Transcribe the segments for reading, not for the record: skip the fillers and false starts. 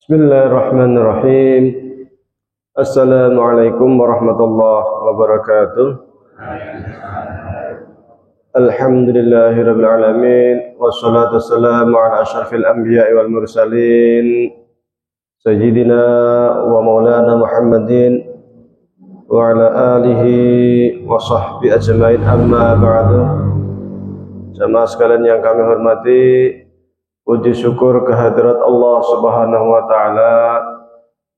Bismillahirrahmanirrahim. Assalamualaikum warahmatullahi wabarakatuh. Alhamdulillahirabbil alamin wassalatu wassalamu ala asyrafil anbiya'i wal mursalin sayyidina wa maulana Muhammadin wa ala alihi wa sahbihi ajmain, amma ba'du. Jamaah sekalian yang kami hormati, puji syukur kehadirat Allah Subhanahu wa taala.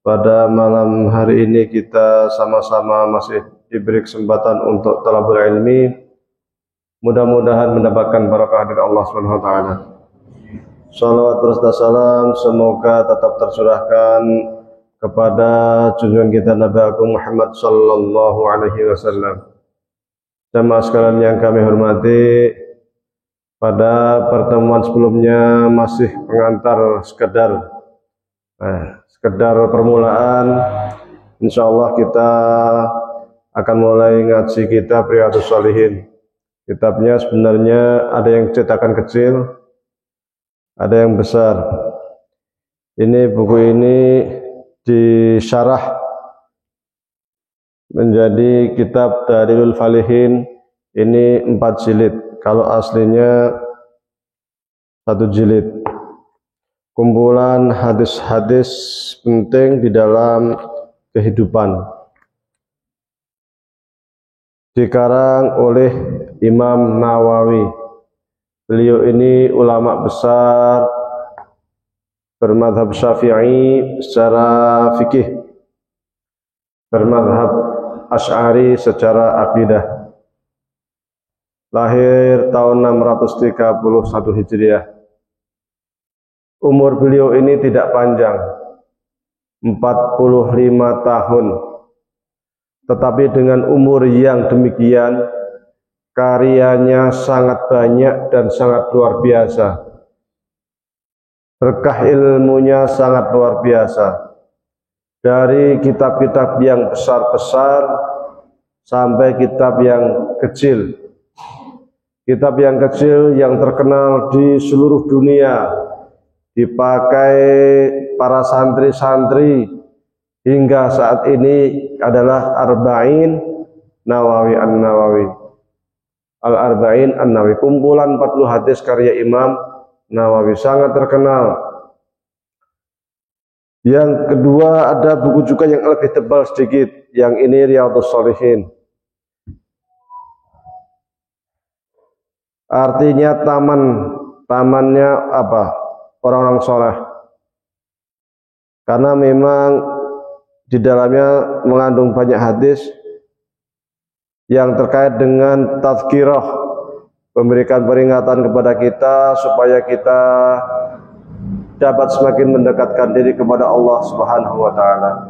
Pada malam hari ini kita sama-sama masih diberi kesempatan untuk talabul ilmi. Mudah-mudahan mendapatkan barakah dari Allah Subhanahu wa taala. Shalawat serta salam semoga tetap tercurahkan kepada junjungan kita Nabi Agung Muhammad sallallahu alaihi wasallam. Jamaah sekalian yang kami hormati, pada pertemuan sebelumnya masih pengantar sekedar permulaan. Insyaallah kita akan mulai ngaji kitab Riyadhus Shalihin. Kitabnya sebenarnya ada yang cetakan kecil, ada yang besar. Ini buku ini disyarah menjadi kitab Dalilul Falihin. Ini 4 jilid. Kalau aslinya 1 jilid. Kumpulan hadis-hadis penting di dalam kehidupan. Dikarang oleh Imam Nawawi. Beliau ini ulama besar bermadhab Syafi'i secara fikih, bermadhab Asy'ari secara akidah. Lahir tahun 631 Hijriah. Umur beliau ini tidak panjang, 45 tahun. Tetapi dengan umur yang demikian, karyanya sangat banyak dan sangat luar biasa. Berkah ilmunya sangat luar biasa. Dari kitab-kitab yang besar-besar sampai kitab yang kecil. Kitab yang kecil yang terkenal di seluruh dunia, dipakai para santri-santri hingga saat ini adalah Arba'in Nawawi An-Nawawi. Al-Arba'in An-Nawawi, kumpulan 40 hadis karya Imam Nawawi, sangat terkenal. Yang kedua, ada buku juga yang lebih tebal sedikit, yang ini Riyadhus Shalihin. Artinya tamannya apa? Orang-orang soleh. Karena memang di dalamnya mengandung banyak hadis yang terkait dengan tazkirah, memberikan peringatan kepada kita supaya kita dapat semakin mendekatkan diri kepada Allah Subhanahu wa taala.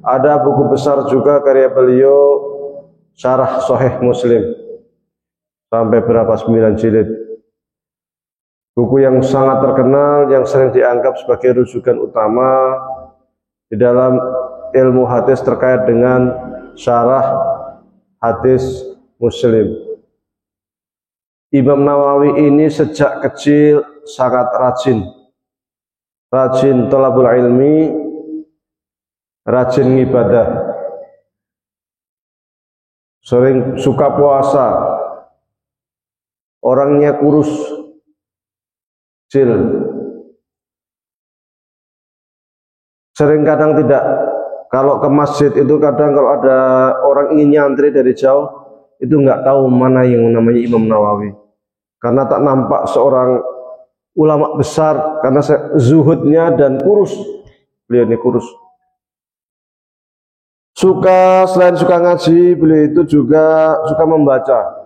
Ada buku besar juga karya beliau, Syarah Sahih Muslim. Sampai berapa 9 jilid. Buku yang sangat terkenal, yang sering dianggap sebagai rujukan utama di dalam ilmu hadis terkait dengan syarah hadis Muslim. Imam Nawawi ini sejak kecil sangat rajin thalabul ilmi, rajin ibadah, sering suka puasa. Orangnya kurus, kecil, sering kadang tidak, kalau ke masjid itu kadang kalau ada orang ingin nyantri dari jauh, itu nggak tahu mana yang namanya Imam Nawawi, karena tak nampak seorang ulama besar, karena zuhudnya dan kurus. Beliau ini kurus. Selain suka ngaji, beliau itu juga suka membaca.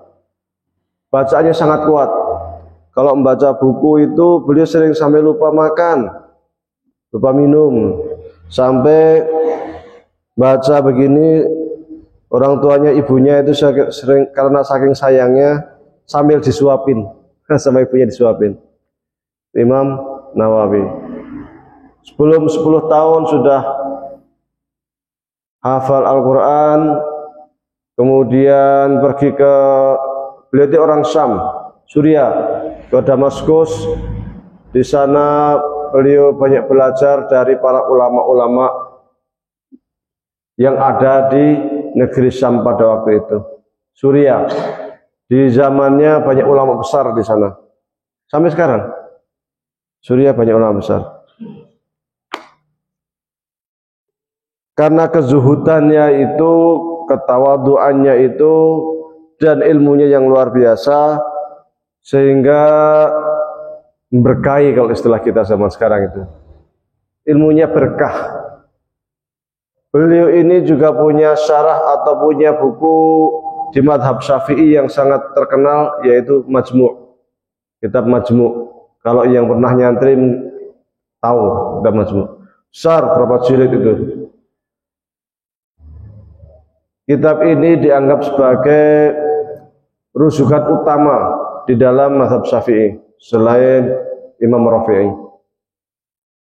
Bacaannya sangat kuat. Kalau membaca buku itu beliau sering sampai lupa makan, lupa minum, sampai baca begini orang tuanya, ibunya itu sering karena saking sayangnya sambil disuapin sama ibunya disuapin. Imam Nawawi sebelum 10 tahun sudah hafal Al-Quran, kemudian pergi ke, beliau itu orang Syam, Suriah, ke Damaskus. Di sana beliau banyak belajar dari para ulama-ulama yang ada di negeri Syam pada waktu itu. Suriah. Di zamannya banyak ulama besar di sana. Sampai sekarang. Suriah banyak ulama besar. Karena kezuhudannya itu, ketawaduannya itu, dan ilmunya yang luar biasa, sehingga berkahi kalau istilah kita zaman sekarang itu. Ilmunya berkah. Beliau ini juga punya syarah atau punya buku di madhab Syafi'i yang sangat terkenal, yaitu Majmu'. Kitab Majmu'. Kalau yang pernah nyantri tahu kitab Majmu'. Besar, berapa jilid itu. Kitab ini dianggap sebagai rujukan utama di dalam madhab Syafi'i selain Imam Rafi'i.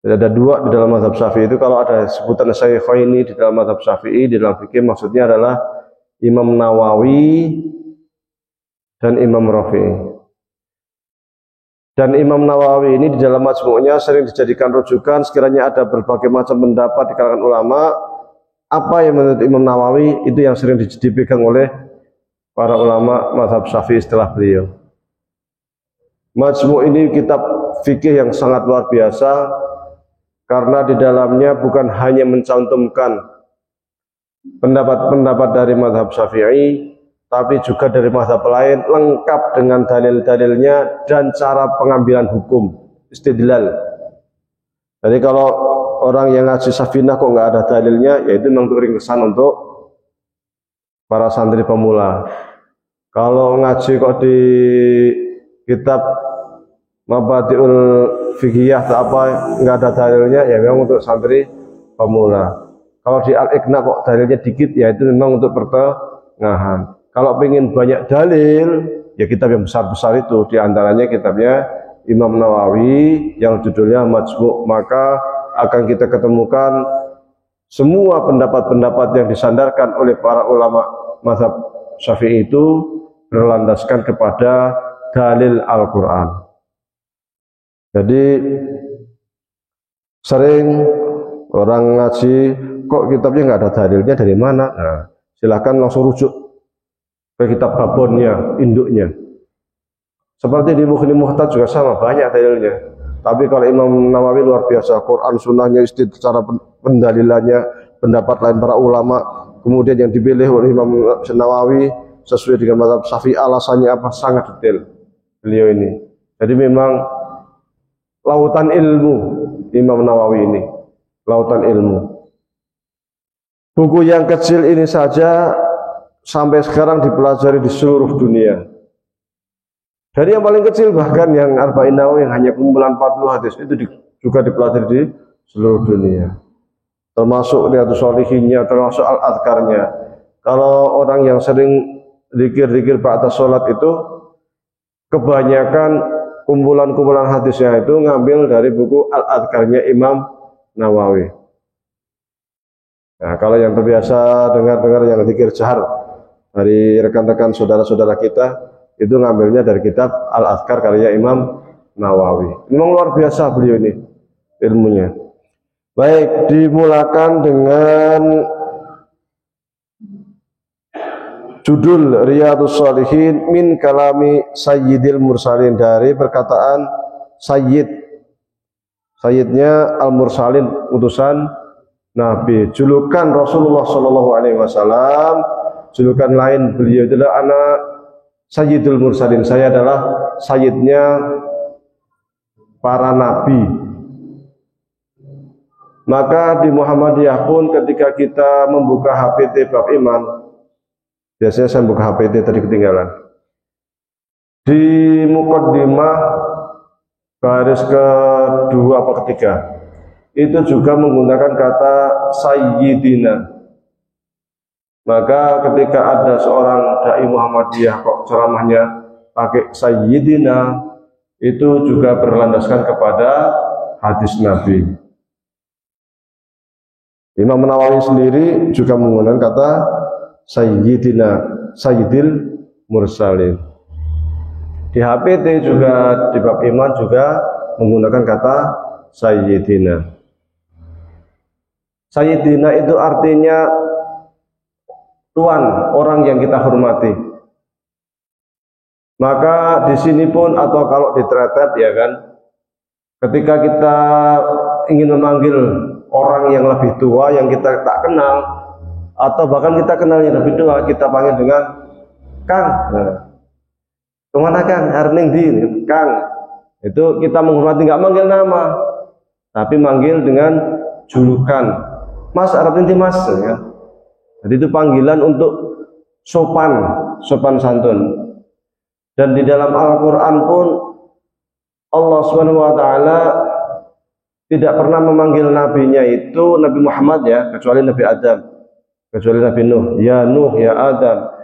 Ada dua di dalam mazhab Syafi'i itu. Kalau ada sebutan Syaikhaini di dalam mazhab Syafi'i, di dalam fikih maksudnya adalah Imam Nawawi dan Imam Rafi'i. Dan Imam Nawawi ini di dalam majmu'nya sering dijadikan rujukan sekiranya ada berbagai macam pendapat di kalangan ulama. Apa yang menurut Imam Nawawi itu yang sering dipegang oleh para ulama mazhab Syafi'i setelah beliau. Majmu' ini kitab fikih yang sangat luar biasa, karena di dalamnya bukan hanya mencantumkan pendapat-pendapat dari mazhab Syafi'i, tapi juga dari mazhab lain, lengkap dengan dalil-dalilnya dan cara pengambilan hukum, istidlal. Jadi kalau orang yang ngaji Safinah kok nggak ada dalilnya, ya itu memang ringkesan untuk para santri pemula. Kalau ngaji kok di kitab Mabadi'ul Fiqhiyah atau apa nggak ada dalilnya, ya memang untuk santri pemula. Kalau di Al-Iqna kok dalilnya dikit, ya itu memang untuk pertengahan. Kalau pengen banyak dalil, ya kitab yang besar-besar itu, di antaranya kitabnya Imam Nawawi yang judulnya Majmu'. Maka akan kita ketemukan semua pendapat-pendapat yang disandarkan oleh para ulama mazhab Syafi'i itu berlandaskan kepada dalil Al-Quran. Jadi sering orang ngaji kok kitabnya nggak ada dalilnya, dari mana? Nah, silakan langsung rujuk ke kitab babonnya, induknya. Seperti di Mughni Muhtaj juga sama, banyak dalilnya. Tapi kalau Imam Nawawi luar biasa, Quran sunnahnya, cara pendalilannya, pendapat lain para ulama, kemudian yang dipilih oleh Imam Nawawi sesuai dengan mazhab Syafi'i, alasannya apa, sangat detail beliau ini. Jadi memang lautan ilmu Imam Nawawi ini, lautan ilmu. Buku yang kecil ini saja sampai sekarang dipelajari di seluruh dunia. Dari yang paling kecil bahkan yang Arba'in Nawawi yang hanya kumpulan 40 hadis itu juga dipelajari di seluruh dunia. Termasuk Riyadhus Shalihinnya, termasuk Al-Adhkarnya. Kalau orang yang sering zikir-zikir ba'da sholat itu kebanyakan kumpulan-kumpulan hadisnya itu ngambil dari buku Al-Adhkarnya Imam Nawawi. Nah, kalau yang terbiasa dengar-dengar yang zikir jahar dari rekan-rekan saudara-saudara kita, itu ngambilnya dari kitab Al-Adhkar karya Imam Nawawi. Memang luar biasa beliau ini ilmunya. Baik, dimulakan dengan judul Riyadhus Shalihin min kalami Sayyidil Mursalin, dari perkataan Sayyid. Sayyidnya Al-Mursalin, utusan Nabi. Julukan Rasulullah Shallallahu Alaihi Wasallam, julukan lain beliau adalah anak Sayyidul Mursalin. Saya adalah Sayyidnya para Nabi. Maka di Muhammadiyah pun ketika kita membuka HPT bab iman, biasanya saya buka HPT tadi ketinggalan. Di mukaddimah baris kedua apa ketiga, itu juga menggunakan kata Sayyidina. Maka ketika ada seorang dai Muhammadiyah kok ceramahnya pakai Sayyidina, itu juga berlandaskan kepada hadis Nabi. Imam Nawawi sendiri juga menggunakan kata Sayyidina, Sayyidil Mursalin. Di HPT juga di bab iman juga menggunakan kata sayyidina. Sayyidina itu artinya tuan, orang yang kita hormati. Maka di sini pun atau kalau ditretet ya kan, ketika kita ingin memanggil orang yang lebih tua yang kita tak kenal atau bahkan kita kenal yang lebih tua, kita panggil dengan Kang. Nah, kemana Kang? Arning di Kang. Itu kita menghormati, nggak manggil nama, tapi manggil dengan julukan. Mas, artinya Mas. Ya. Jadi itu panggilan untuk sopan santun. Dan di dalam Al-Quran pun Allah Subhanahu Wa Taala tidak pernah memanggil nabinya itu Nabi Muhammad ya, kecuali Nabi Adam, kecuali Nabi Nuh. Ya Nuh, ya Adam.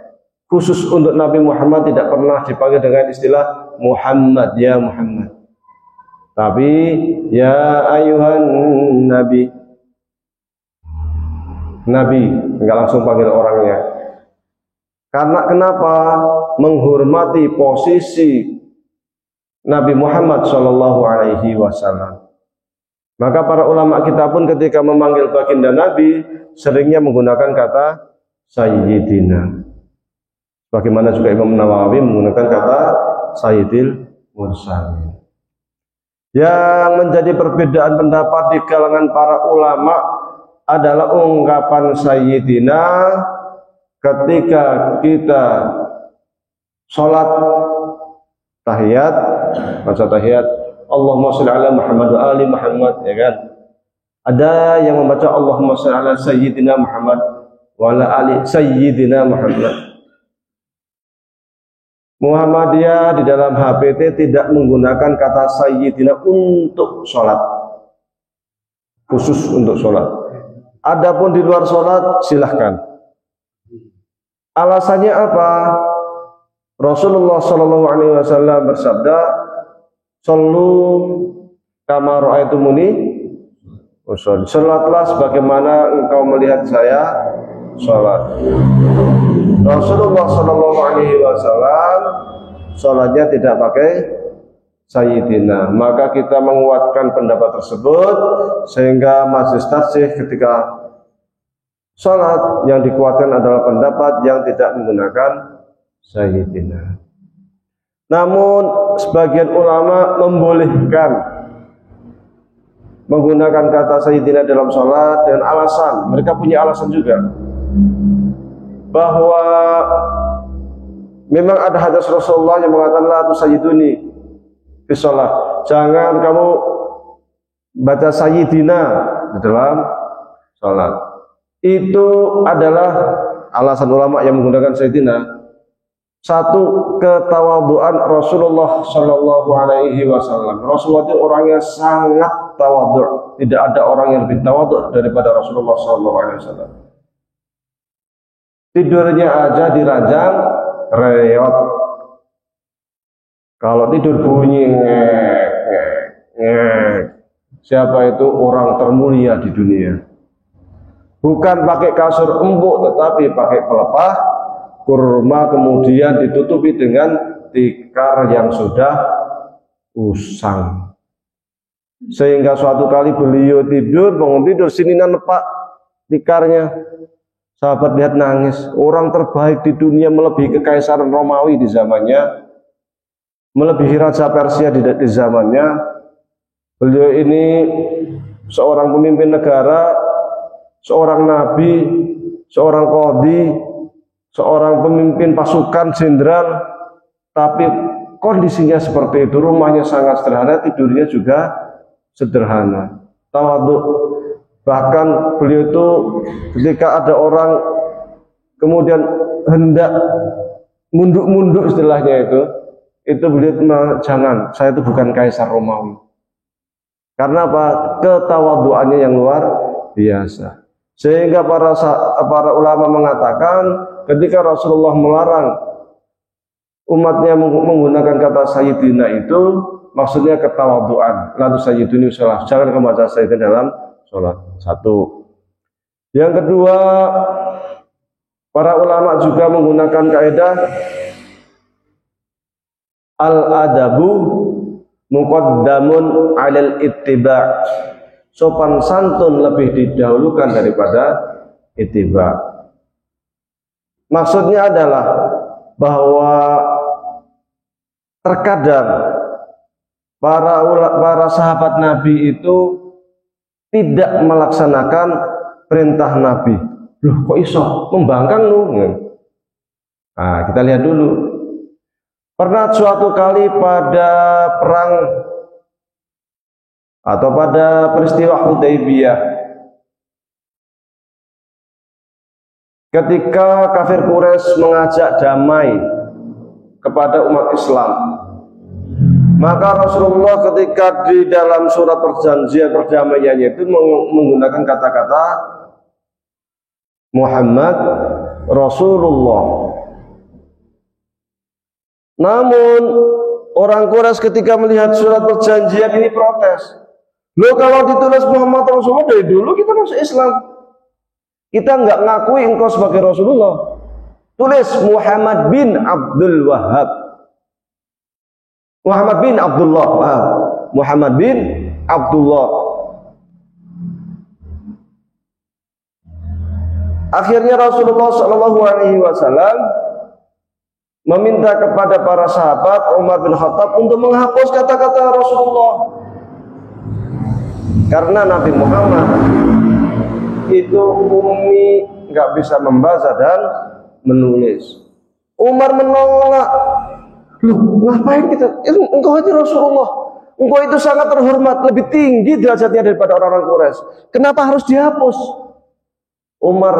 Khusus untuk Nabi Muhammad tidak pernah dipanggil dengan istilah Muhammad, ya Muhammad. Tapi ya ayuhan Nabi. Nabi, enggak langsung panggil orangnya. Karena kenapa? Menghormati posisi Nabi Muhammad Shallallahu Alaihi Wasallam. Maka para ulama kita pun ketika memanggil baginda Nabi seringnya menggunakan kata Sayyidina. Bagaimana juga Imam Nawawi menggunakan kata Sayyidil Mursalin. Yang menjadi perbedaan pendapat di kalangan para ulama adalah ungkapan Sayyidina ketika kita sholat tahiyat, baca tahiyat Allahumma sholli ala Muhammad wa ali Muhammad, ya kan? Ada yang membaca Allahumma sholli ala Sayyidina Muhammad wa ala ali Sayyidina Muhammad. Muhammadiyah di dalam HPT tidak menggunakan kata Sayyidina untuk sholat, khusus untuk sholat. Adapun di luar sholat silahkan. Alasannya apa? Rasulullah Shallallahu Alaihi Wasallam bersabda, "Shollu kama ra'aitumuni usolli." Sholatlah sebagaimana engkau melihat saya sholat. Rasulullah Shallallahu Alaihi Wasallam sholatnya tidak pakai Sayyidina. Maka kita menguatkan pendapat tersebut sehingga majelis tarsih ketika sholat yang dikuatkan adalah pendapat yang tidak menggunakan Sayyidina. Namun sebagian ulama membolehkan menggunakan kata Sayyidina dalam sholat dengan alasan, mereka punya alasan juga, bahwa memang ada hadis Rasulullah yang mengatakan la tusayyiduni fi sholat, jangan kamu baca Sayyidina di dalam sholat. Itu adalah alasan ulama yang menggunakan Sayyidina. Satu, ketawaduan Rasulullah Shallallahu Alaihi Wasallam. Rasulullah itu orangnya sangat tawadhu. Tidak ada orang yang lebih tawadhu daripada Rasulullah Shallallahu Alaihi Wasallam. Tidurnya aja diranjang reot. Kalau tidur bunyi ngek, ngek, ngek. Siapa itu orang termulia di dunia? Bukan pakai kasur empuk, tetapi pakai pelepah kurma, kemudian ditutupi dengan tikar yang sudah usang. Sehingga suatu kali beliau tidur, bangun tidur, sininan nepak tikarnya. Sahabat lihat nangis. Orang terbaik di dunia, melebihi kekaisaran Romawi di zamannya, melebihi Raja Persia di zamannya. Beliau ini seorang pemimpin negara, seorang nabi, seorang qadhi, seorang pemimpin pasukan jenderal, tapi kondisinya seperti itu. Rumahnya sangat sederhana, tidurnya juga sederhana, tawadhu. Bahkan beliau itu ketika ada orang kemudian hendak munduk-munduk istilahnya itu beliau jangan, saya itu bukan kaisar Romawi. Karena apa? Ketawadhuannya yang luar biasa. Sehingga para ulama mengatakan ketika Rasulullah melarang umatnya menggunakan kata Sayyidina itu, maksudnya ketawadhuan. Lalu Sayyidina sholat, jangan membaca Sayyidina dalam sholat. Satu. Yang kedua, para ulama juga menggunakan kaidah al-adabu muqaddamun 'alal ittiba'. Sopan santun lebih didahulukan daripada ittiba'. Maksudnya adalah bahwa terkadang para sahabat Nabi itu tidak melaksanakan perintah Nabi. Loh, kok iso membangkang lu? Nah, kita lihat dulu. Pernah suatu kali pada perang atau pada peristiwa Hudaybiyah, ketika kafir Quraisy mengajak damai kepada umat Islam, maka Rasulullah ketika di dalam surat perjanjian perdamaiannya itu menggunakan kata-kata Muhammad Rasulullah. Namun orang Quraisy ketika melihat surat perjanjian ini protes. Loh, kalau ditulis Muhammad Rasulullah dari dulu kita masuk Islam, kita nggak ngakui engkau sebagai Rasulullah. Tulis Muhammad bin Abdul Wahhab, Muhammad bin Abdullah, Muhammad bin Abdullah. Akhirnya Rasulullah Shallallahu Alaihi Wasallam meminta kepada para sahabat Umar bin Khattab untuk menghapus kata-kata Rasulullah, karena Nabi Muhammad itu ummi, nggak bisa membaca dan menulis. Umar menolak. Loh, ngapain kita? Engkau itu Rasulullah, engkau itu sangat terhormat, lebih tinggi derajatnya daripada orang-orang Quraisy. Kenapa harus dihapus? Umar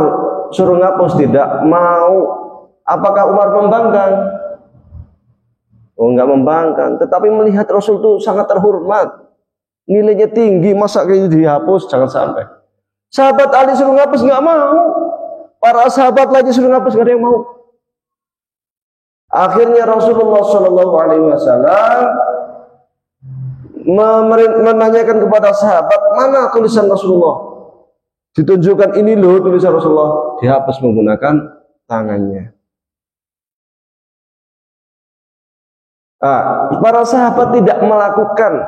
suruh ngapus, tidak mau. Apakah Umar membangkang? Oh, enggak membangkang, tetapi melihat Rasul itu sangat terhormat, nilainya tinggi, masa kayak dihapus? Jangan sampai. Sahabat Ali suruh ngapus, nggak mau. Para sahabat lagi suruh ngapus, nggak ada yang mau. Akhirnya Rasulullah Shallallahu Alaihi Wasallam menanyakan kepada sahabat, mana tulisan Rasulullah? Ditunjukkan, ini loh tulisan Rasulullah. Dihapus menggunakan tangannya. Para sahabat tidak melakukan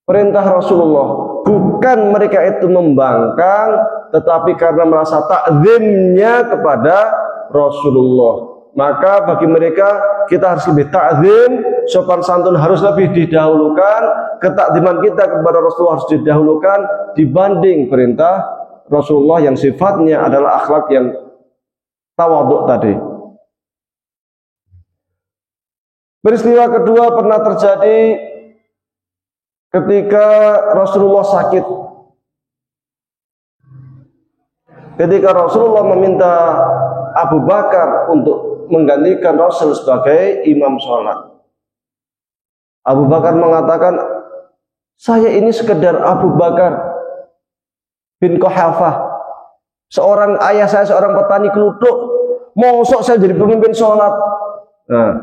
perintah Rasulullah, bukan mereka itu membangkang, tetapi karena merasa takzimnya kepada Rasulullah. Maka bagi mereka kita harus lebih takzim, sopan santun harus lebih didahulukan, ketakziman kita kepada Rasulullah harus didahulukan dibanding perintah Rasulullah yang sifatnya adalah akhlak yang tawadhu tadi. Peristiwa kedua pernah terjadi ketika Rasulullah sakit. Ketika Rasulullah meminta Abu Bakar untuk menggantikan Rasul sebagai imam sholat. Abu Bakar mengatakan, saya ini sekedar Abu Bakar bin Quhafah, seorang ayah saya seorang petani kelutuk, mosok saya jadi pemimpin sholat. Nah,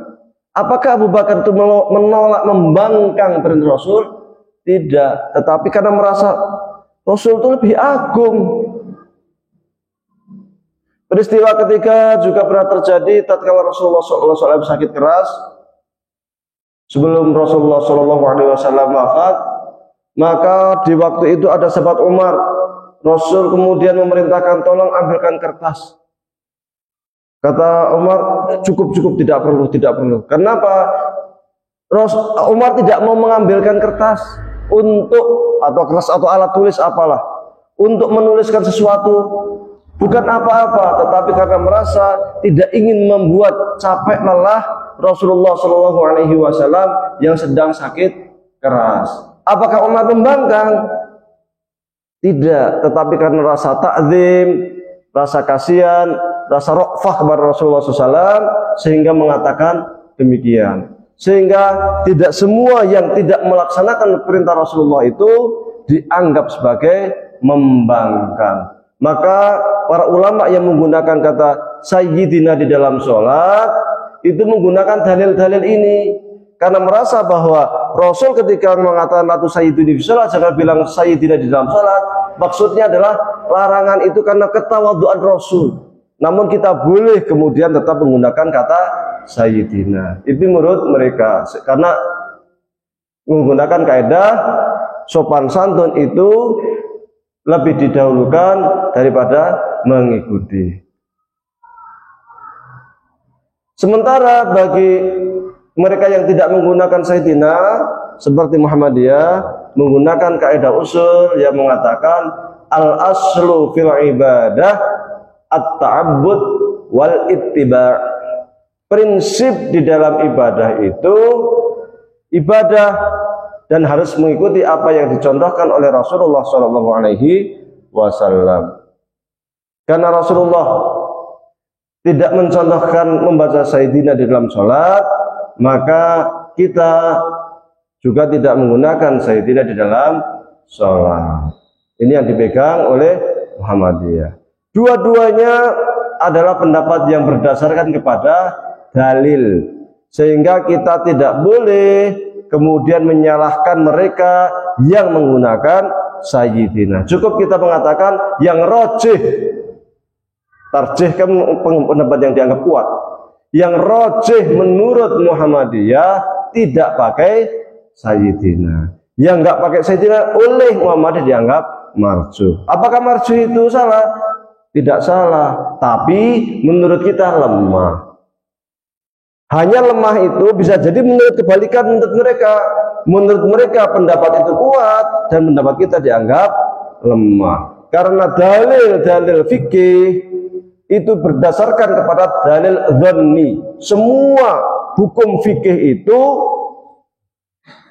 apakah Abu Bakar itu menolak, membangkang perintah Rasul? Tidak, tetapi karena merasa Rasul itu lebih agung. Peristiwa ketiga juga pernah terjadi tatkala Rasulullah SAW sakit keras. Sebelum Rasulullah SAW wafat, maka di waktu itu ada sahabat Umar. Rasul kemudian memerintahkan, tolong ambilkan kertas. Kata Umar, cukup, tidak perlu. Kenapa? Umar tidak mau mengambilkan kertas untuk kertas atau alat tulis apalah, untuk menuliskan sesuatu. Bukan apa-apa, tetapi karena merasa tidak ingin membuat capek lelah Rasulullah SAW yang sedang sakit keras. Apakah Umar membangkang? Tidak, tetapi karena rasa takzim, rasa kasihan, rasa ra'fah kepada Rasulullah SAW, sehingga mengatakan demikian. Sehingga tidak semua yang tidak melaksanakan perintah Rasulullah itu dianggap sebagai membangkang. Maka para ulama yang menggunakan kata sayyidina di dalam sholat itu menggunakan dalil-dalil ini, karena merasa bahwa Rasul ketika mengatakan latu sayyidina di sholat, jangan bilang sayyidina di dalam sholat, maksudnya adalah larangan itu karena ketawaduan Rasul. Namun kita boleh kemudian tetap menggunakan kata sayyidina. Itu menurut mereka, karena menggunakan kaidah sopan santun itu lebih didahulukan daripada mengikuti. Sementara bagi mereka yang tidak menggunakan Sayyidina seperti Muhammadiyah menggunakan kaidah usul yang mengatakan al-aslu fil ibadah at-ta'abbud wal ittiba'. Prinsip di dalam ibadah itu ibadah dan harus mengikuti apa yang dicontohkan oleh Rasulullah SAW. Karena Rasulullah tidak mencontohkan membaca Sayyidina di dalam sholat, maka kita juga tidak menggunakan Sayyidina di dalam sholat. Ini yang dipegang oleh Muhammadiyah. Dua-duanya adalah pendapat yang berdasarkan kepada dalil, sehingga kita tidak boleh kemudian menyalahkan mereka yang menggunakan Sayyidina. Cukup kita mengatakan yang rojih, tarjih kan pendapat yang dianggap kuat, yang rojih menurut Muhammadiyah tidak pakai Sayyidina. Yang enggak pakai Sayyidina oleh Muhammadiyah dianggap marjuh. Apakah marjuh itu salah? Tidak salah, tapi menurut kita lemah. Hanya lemah itu bisa jadi menurut kebalikan menurut mereka. Menurut mereka pendapat itu kuat dan pendapat kita dianggap lemah. Karena dalil-dalil fikih itu berdasarkan kepada dalil dhanni. Semua hukum fikih itu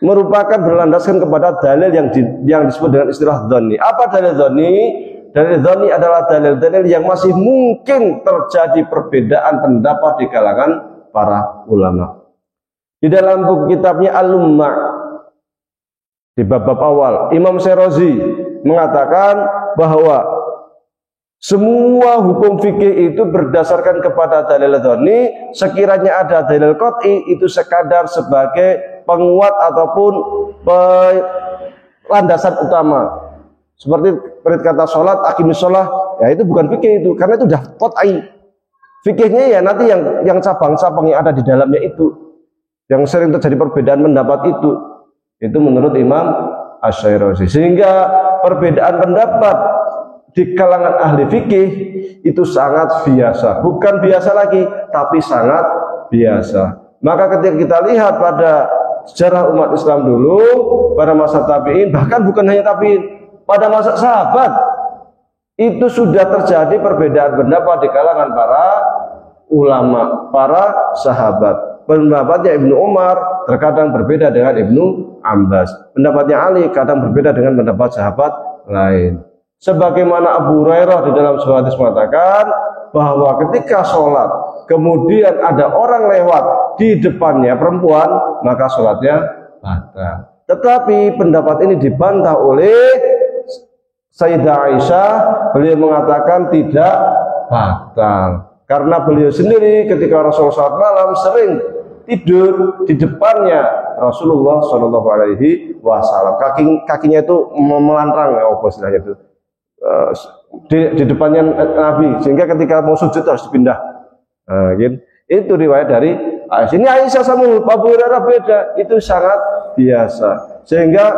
merupakan berlandaskan kepada dalil yang disebut dengan istilah dhanni. Apa dalil dhanni? Dalil dhanni adalah dalil-dalil yang masih mungkin terjadi perbedaan pendapat di kalangan para ulama. Di dalam buku kitabnya Al-Lumma' di bab-bab awal, Imam Syarazi mengatakan bahwa semua hukum fikih itu berdasarkan kepada dalil dhanni. Sekiranya ada dalil qat'i, itu sekadar sebagai penguat ataupun landasan utama. Seperti kata sholat, aqimis sholah, ya itu bukan fikih itu, karena itu sudah qat'i. Fikihnya ya nanti yang cabang-cabang yang ada di dalamnya itu, yang sering terjadi perbedaan pendapat itu menurut Imam Asy-Syarazi. Sehingga perbedaan pendapat di kalangan ahli fikih itu sangat biasa, bukan biasa lagi, tapi sangat biasa. Maka ketika kita lihat pada sejarah umat Islam dulu, pada masa tabi'in, bahkan bukan hanya tabi'in, pada masa sahabat itu sudah terjadi perbedaan pendapat di kalangan para ulama, para sahabat. Pendapatnya Ibnu Umar terkadang berbeda dengan Ibnu Abbas. Pendapatnya Ali kadang berbeda dengan pendapat sahabat lain. Sebagaimana Abu Hurairah di dalam sebuah hadis mengatakan bahwa ketika sholat kemudian ada orang lewat di depannya perempuan, maka sholatnya batal. Tetapi pendapat ini dibantah oleh Sayyidah Aisyah. Beliau mengatakan tidak batal, karena beliau sendiri ketika Rasulullah sholat malam sering tidur di depannya Rasulullah SAW. Kakinya itu melantrang, apa istilahnya itu, di depannya Nabi, sehingga ketika mau sujud harus dipindah. Gitu. Itu riwayat dari Aisyah. Ini Aisyah sama Abu Hurairah beda, itu sangat biasa. Sehingga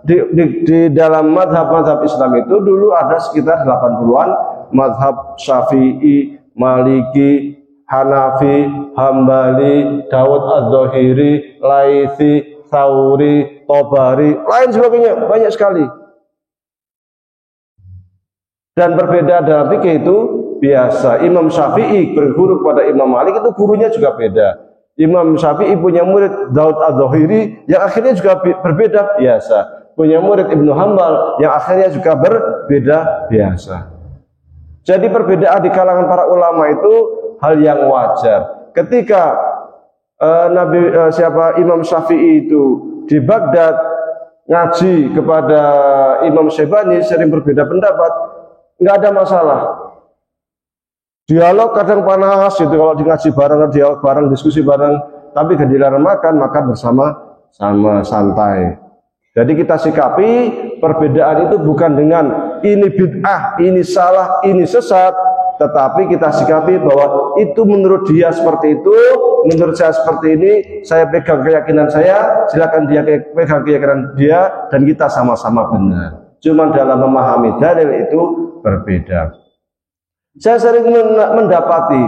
di dalam madhab-madhab Islam itu dulu ada sekitar 80-an madhab Syafi'i, Maliki, Hanafi, Hambali, Dawud Az-Zahiri, Laitsi, Tsauri, Tobari, lain sebagainya, banyak sekali. Dan perbedaan dalam fikih itu biasa. Imam Syafi'i berguru kepada Imam Malik, itu gurunya juga beda. Imam Syafi'i punya murid Dawud Az-Zahiri yang akhirnya juga berbeda biasa. Punya murid Ibnu Hambal yang akhirnya juga berbeda biasa. Jadi perbedaan di kalangan para ulama itu hal yang wajar. Ketika Imam Syafi'i itu di Baghdad ngaji kepada Imam Syaibani, sering berbeda pendapat, nggak ada masalah. Dialog kadang panas itu kalau di ngaji bareng, dialog bareng, diskusi bareng, tapi giliran makan bersama-sama santai. Jadi kita sikapi perbedaan itu bukan dengan ini bid'ah, ini salah, ini sesat, tetapi kita sikapi bahwa itu menurut dia seperti itu, menurut saya seperti ini, saya pegang keyakinan saya, silakan dia pegang keyakinan dia, dan kita sama-sama benar. Cuma dalam memahami dalil itu berbeda. Saya sering mendapati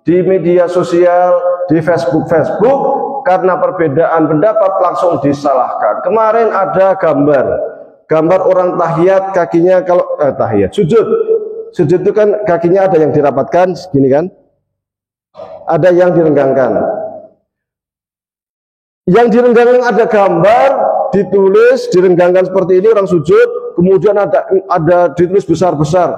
di media sosial, di Facebook, karena perbedaan pendapat langsung disalahkan. Kemarin ada gambar orang tahiyat, kakinya kalau sujud itu kan kakinya ada yang dirapatkan gini kan, ada yang direnggangkan. Yang direnggangkan ada gambar, ditulis direnggangkan seperti ini orang sujud, kemudian ada ditulis besar-besar,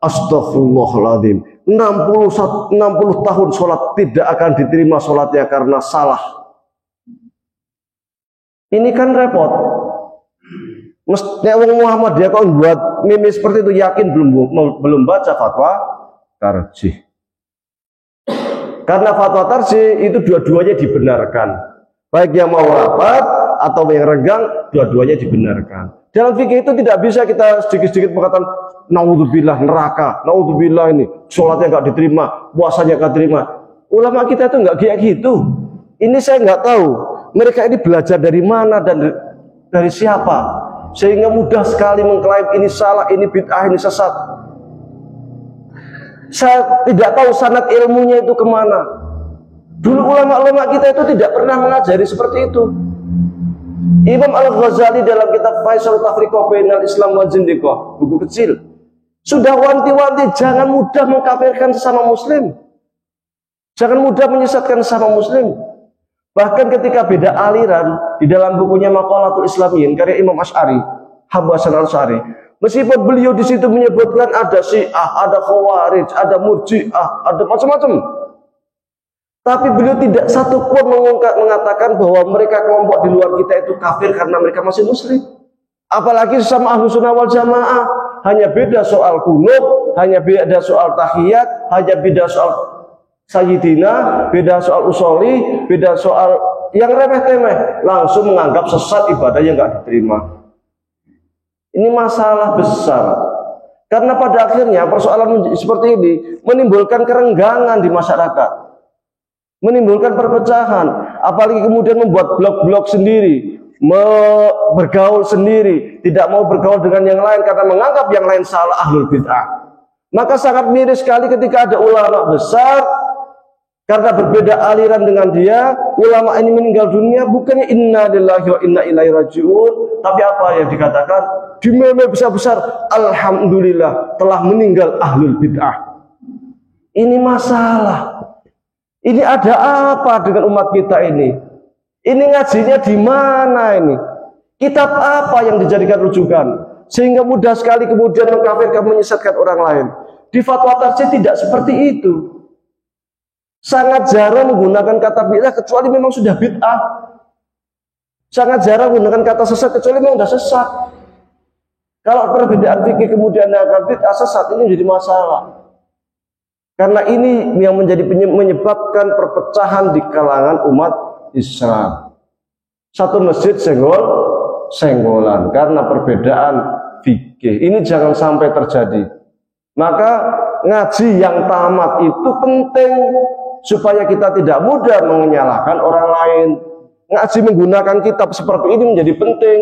astagfirullahaladzim, 60 tahun sholat tidak akan diterima sholatnya karena salah. Ini kan repot. Mestinya orang Muhammadiyah kalau buat meme seperti itu, yakin belum baca fatwa tarjih. Karena fatwa tarjih itu dua-duanya dibenarkan. Baik yang mau rapat atau yang renggang, dua-duanya dibenarkan. Dalam fikih itu tidak bisa kita sedikit-sedikit mengatakan naudzubillah neraka, naudzubillah ini sholatnya nggak diterima, puasanya nggak diterima. Ulama kita itu nggak kayak gitu. Ini saya nggak tahu mereka ini belajar dari mana dan dari siapa, sehingga mudah sekali mengklaim ini salah, ini bid'ah, ini sesat. Saya tidak tahu sanad ilmunya itu kemana. Dulu ulama-ulama kita itu tidak pernah mengajari seperti itu. Imam Al-Ghazali dalam kitab Faisal Tafriqah Bainal Islam wal Zindiqah, buku kecil, sudah wanti-wanti jangan mudah mengkafirkan sesama muslim. Jangan mudah menyesatkan sesama muslim. Bahkan ketika beda aliran, di dalam bukunya Maqalatul Islamiyin karya Imam Asy'ari, Abu Hasan Asy'ari, meskipun beliau di situ menyebutkan ada Syiah, ada Khawarij, ada Murji'ah, ada macam-macam, tapi beliau tidak satu pun mengatakan bahwa mereka kelompok di luar kita itu kafir karena mereka masih muslim. Apalagi sesama Ahlus Sunnah wal Jamaah, hanya beda soal qunut, hanya beda soal tahiyat, hanya beda soal Sayyidina, beda soal usoli, beda soal yang remeh-temeh, langsung menganggap sesat ibadahnya nggak diterima. Ini masalah besar. Karena pada akhirnya persoalan seperti ini menimbulkan kerenggangan di masyarakat, menimbulkan perpecahan, apalagi kemudian membuat blog-blog sendiri, bergaul sendiri, tidak mau bergaul dengan yang lain karena menganggap yang lain salah, ahlul bid'ah. Maka sangat miris sekali ketika ada ulama besar karena berbeda aliran dengan dia, ulama ini meninggal dunia, bukannya inna lillahi wa inna ilaihi raji'un, tapi apa yang dikatakan di meme besar-besar, alhamdulillah telah meninggal ahlul bid'ah. Ini masalah. Ini ada apa dengan umat kita ini? Ini ngajinya di mana ini? Kitab apa yang dijadikan rujukan? Sehingga mudah sekali kemudian mengkafirkan, menyesatkan orang lain. Di fatwa tarjih tidak seperti itu. Sangat jarang menggunakan kata bid'ah kecuali memang sudah bid'ah. Sangat jarang menggunakan kata sesat kecuali memang sudah sesat. Kalau perbedaan fikih kemudian akan bid'ah sesat, ini menjadi masalah. Karena ini yang menyebabkan perpecahan di kalangan umat Islam. Satu masjid senggolan karena perbedaan fikih. Ini jangan sampai terjadi. Maka ngaji yang tamat itu penting supaya kita tidak mudah menyalahkan orang lain. Ngaji menggunakan kitab seperti ini menjadi penting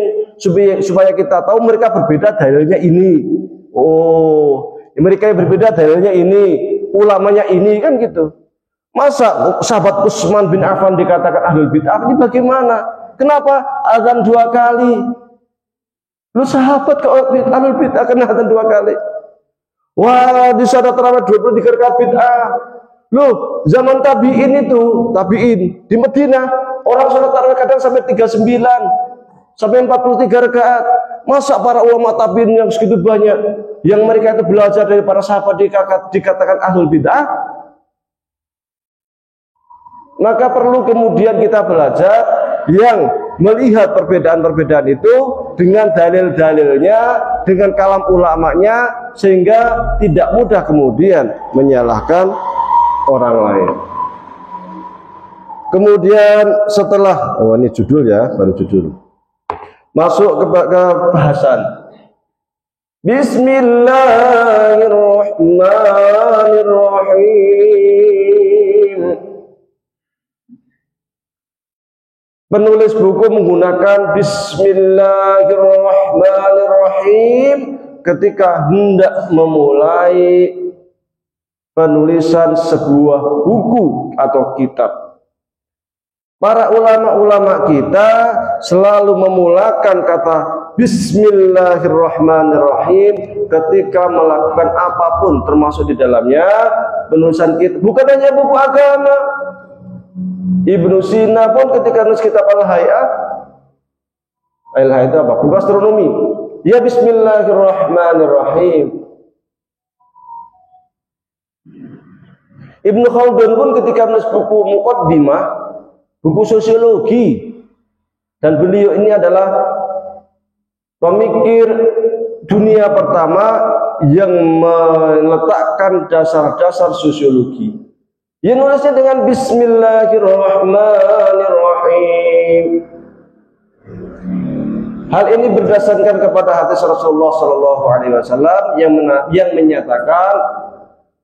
supaya kita tahu mereka berbeda dalilnya ini. Oh, mereka yang berbeda dalilnya ini, ulamanya ini, kan gitu. Masa sahabat Utsman bin Affan dikatakan ahlul bid'ah, ini bagaimana? Kenapa azan 2 kali? Lu sahabat kalau ahlul bid'ah kena azan 2 kali. Wah, di sana terawih 23 rakaat bid'ah. Loh, zaman tabi'in itu, tabi'in di Madinah, orang sholat tarawih kadang sampai 39, sampai 43 rakaat. Masa para ulama tabi'in yang segitu banyak, yang mereka itu belajar dari para sahabat dikatakan ahlul bid'ah? Maka perlu kemudian kita belajar yang melihat perbedaan-perbedaan itu dengan dalil-dalilnya, dengan kalam ulamanya, sehingga tidak mudah kemudian menyalahkan orang lain. Kemudian setelah, oh ini judul ya, baru judul. Masuk ke bahasan. Bismillahirrahmanirrahim. Penulis buku menggunakan Bismillahirrahmanirrahim ketika hendak memulai penulisan sebuah buku atau kitab. Para ulama-ulama kita selalu memulakan kata Bismillahirrahmanirrahim ketika melakukan apapun, termasuk di dalamnya penulisan kitab. Bukan hanya buku agama. Ibnu Sina pun ketika nulis kitab Al-Hay'ah, Al-Hay'ah itu apa? Buku astronomi. Ya Bismillahirrahmanirrahim. Ibnu Khaldun pun ketika menulis buku Muqaddimah, buku sosiologi, dan beliau ini adalah pemikir dunia pertama yang meletakkan dasar-dasar sosiologi. Ia nulisnya dengan Bismillahirrahmanirrahim. Hal ini berdasarkan kepada hadis Rasulullah SAW yang menyatakan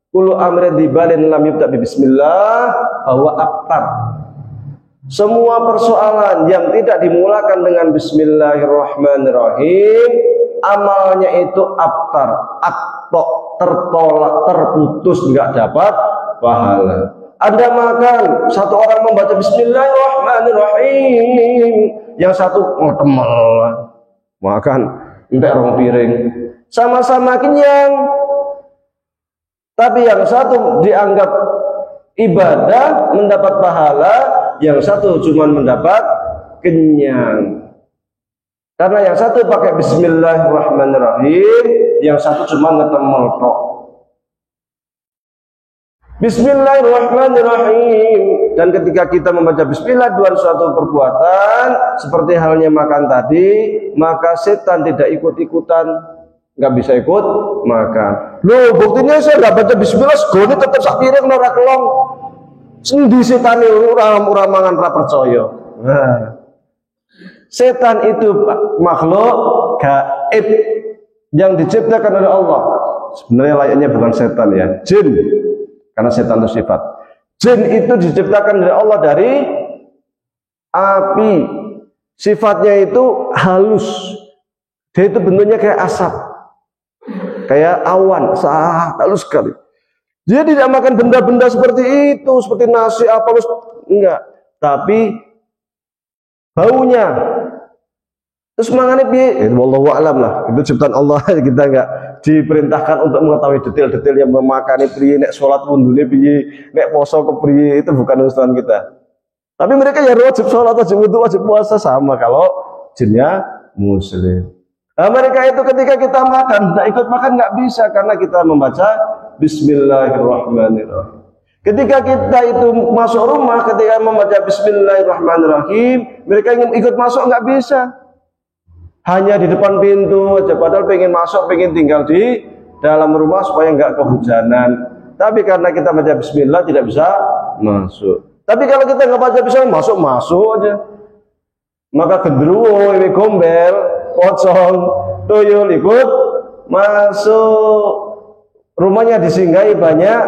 kullu amrin dibalin lam yubda bi bismillah bahwa abtar. Semua persoalan yang tidak dimulakan dengan Bismillahirrahmanirrahim, amalnya itu abtar, aktok, tertolak, terputus, nggak dapat pahala. Anda makan, satu orang membaca Bismillahirrahmanirrahim, yang satu ngetemel makan entek rong piring, sama-sama kenyang, tapi yang satu dianggap ibadah mendapat pahala, yang satu cuma mendapat kenyang. Karena yang satu pakai Bismillahirrahmanirrahim, yang satu cuma ngetemel tok. Bismillahirrahmanirrahim. Dan ketika kita membaca Bismillah dengan suatu perbuatan seperti halnya makan tadi, maka setan tidak ikut-ikutan, nggak bisa ikut makan. Loh, buktinya saya nggak baca Bismillah, segone tetap sak piring ora kelong. Sendi setan ora mangan ra percaya. Nah, setan itu makhluk gaib yang diciptakan oleh Allah. Sebenarnya layaknya bukan setan ya, jin. Karena setan itu sifat. Jin itu diciptakan oleh Allah dari api. Sifatnya itu halus. Dia itu bentuknya kayak asap, kayak awan, sangat halus sekali. Dia tidak makan benda-benda seperti itu, seperti nasi apa, enggak. Tapi baunya. Terus mangannya piye? Wallahu a'lam lah. Itu ciptaan Allah, kita enggak diperintahkan untuk mengetahui detail-detail yang memakan piye, nek salat wudune piye, nek poso kepriye, itu bukan urusan kita. Tapi mereka ya wajib salat, wajib wudu, wajib puasa sama kalau jinnya muslim. Nah, mereka itu ketika kita makan, tidak ikut makan nggak bisa karena kita membaca Bismillahirrahmanirrahim. Ketika kita itu masuk rumah, ketika membaca Bismillahirrahmanirrahim, mereka ingin ikut masuk nggak bisa. Hanya di depan pintu aja, padahal pengen masuk, pengen tinggal di dalam rumah supaya nggak kehujanan. Tapi karena kita baca Bismillah tidak bisa masuk. Tapi kalau kita nggak baca Bismillah, masuk aja. Maka gendruwo, gombel, pocong, tuyul ikut masuk. Rumahnya disinggahi banyak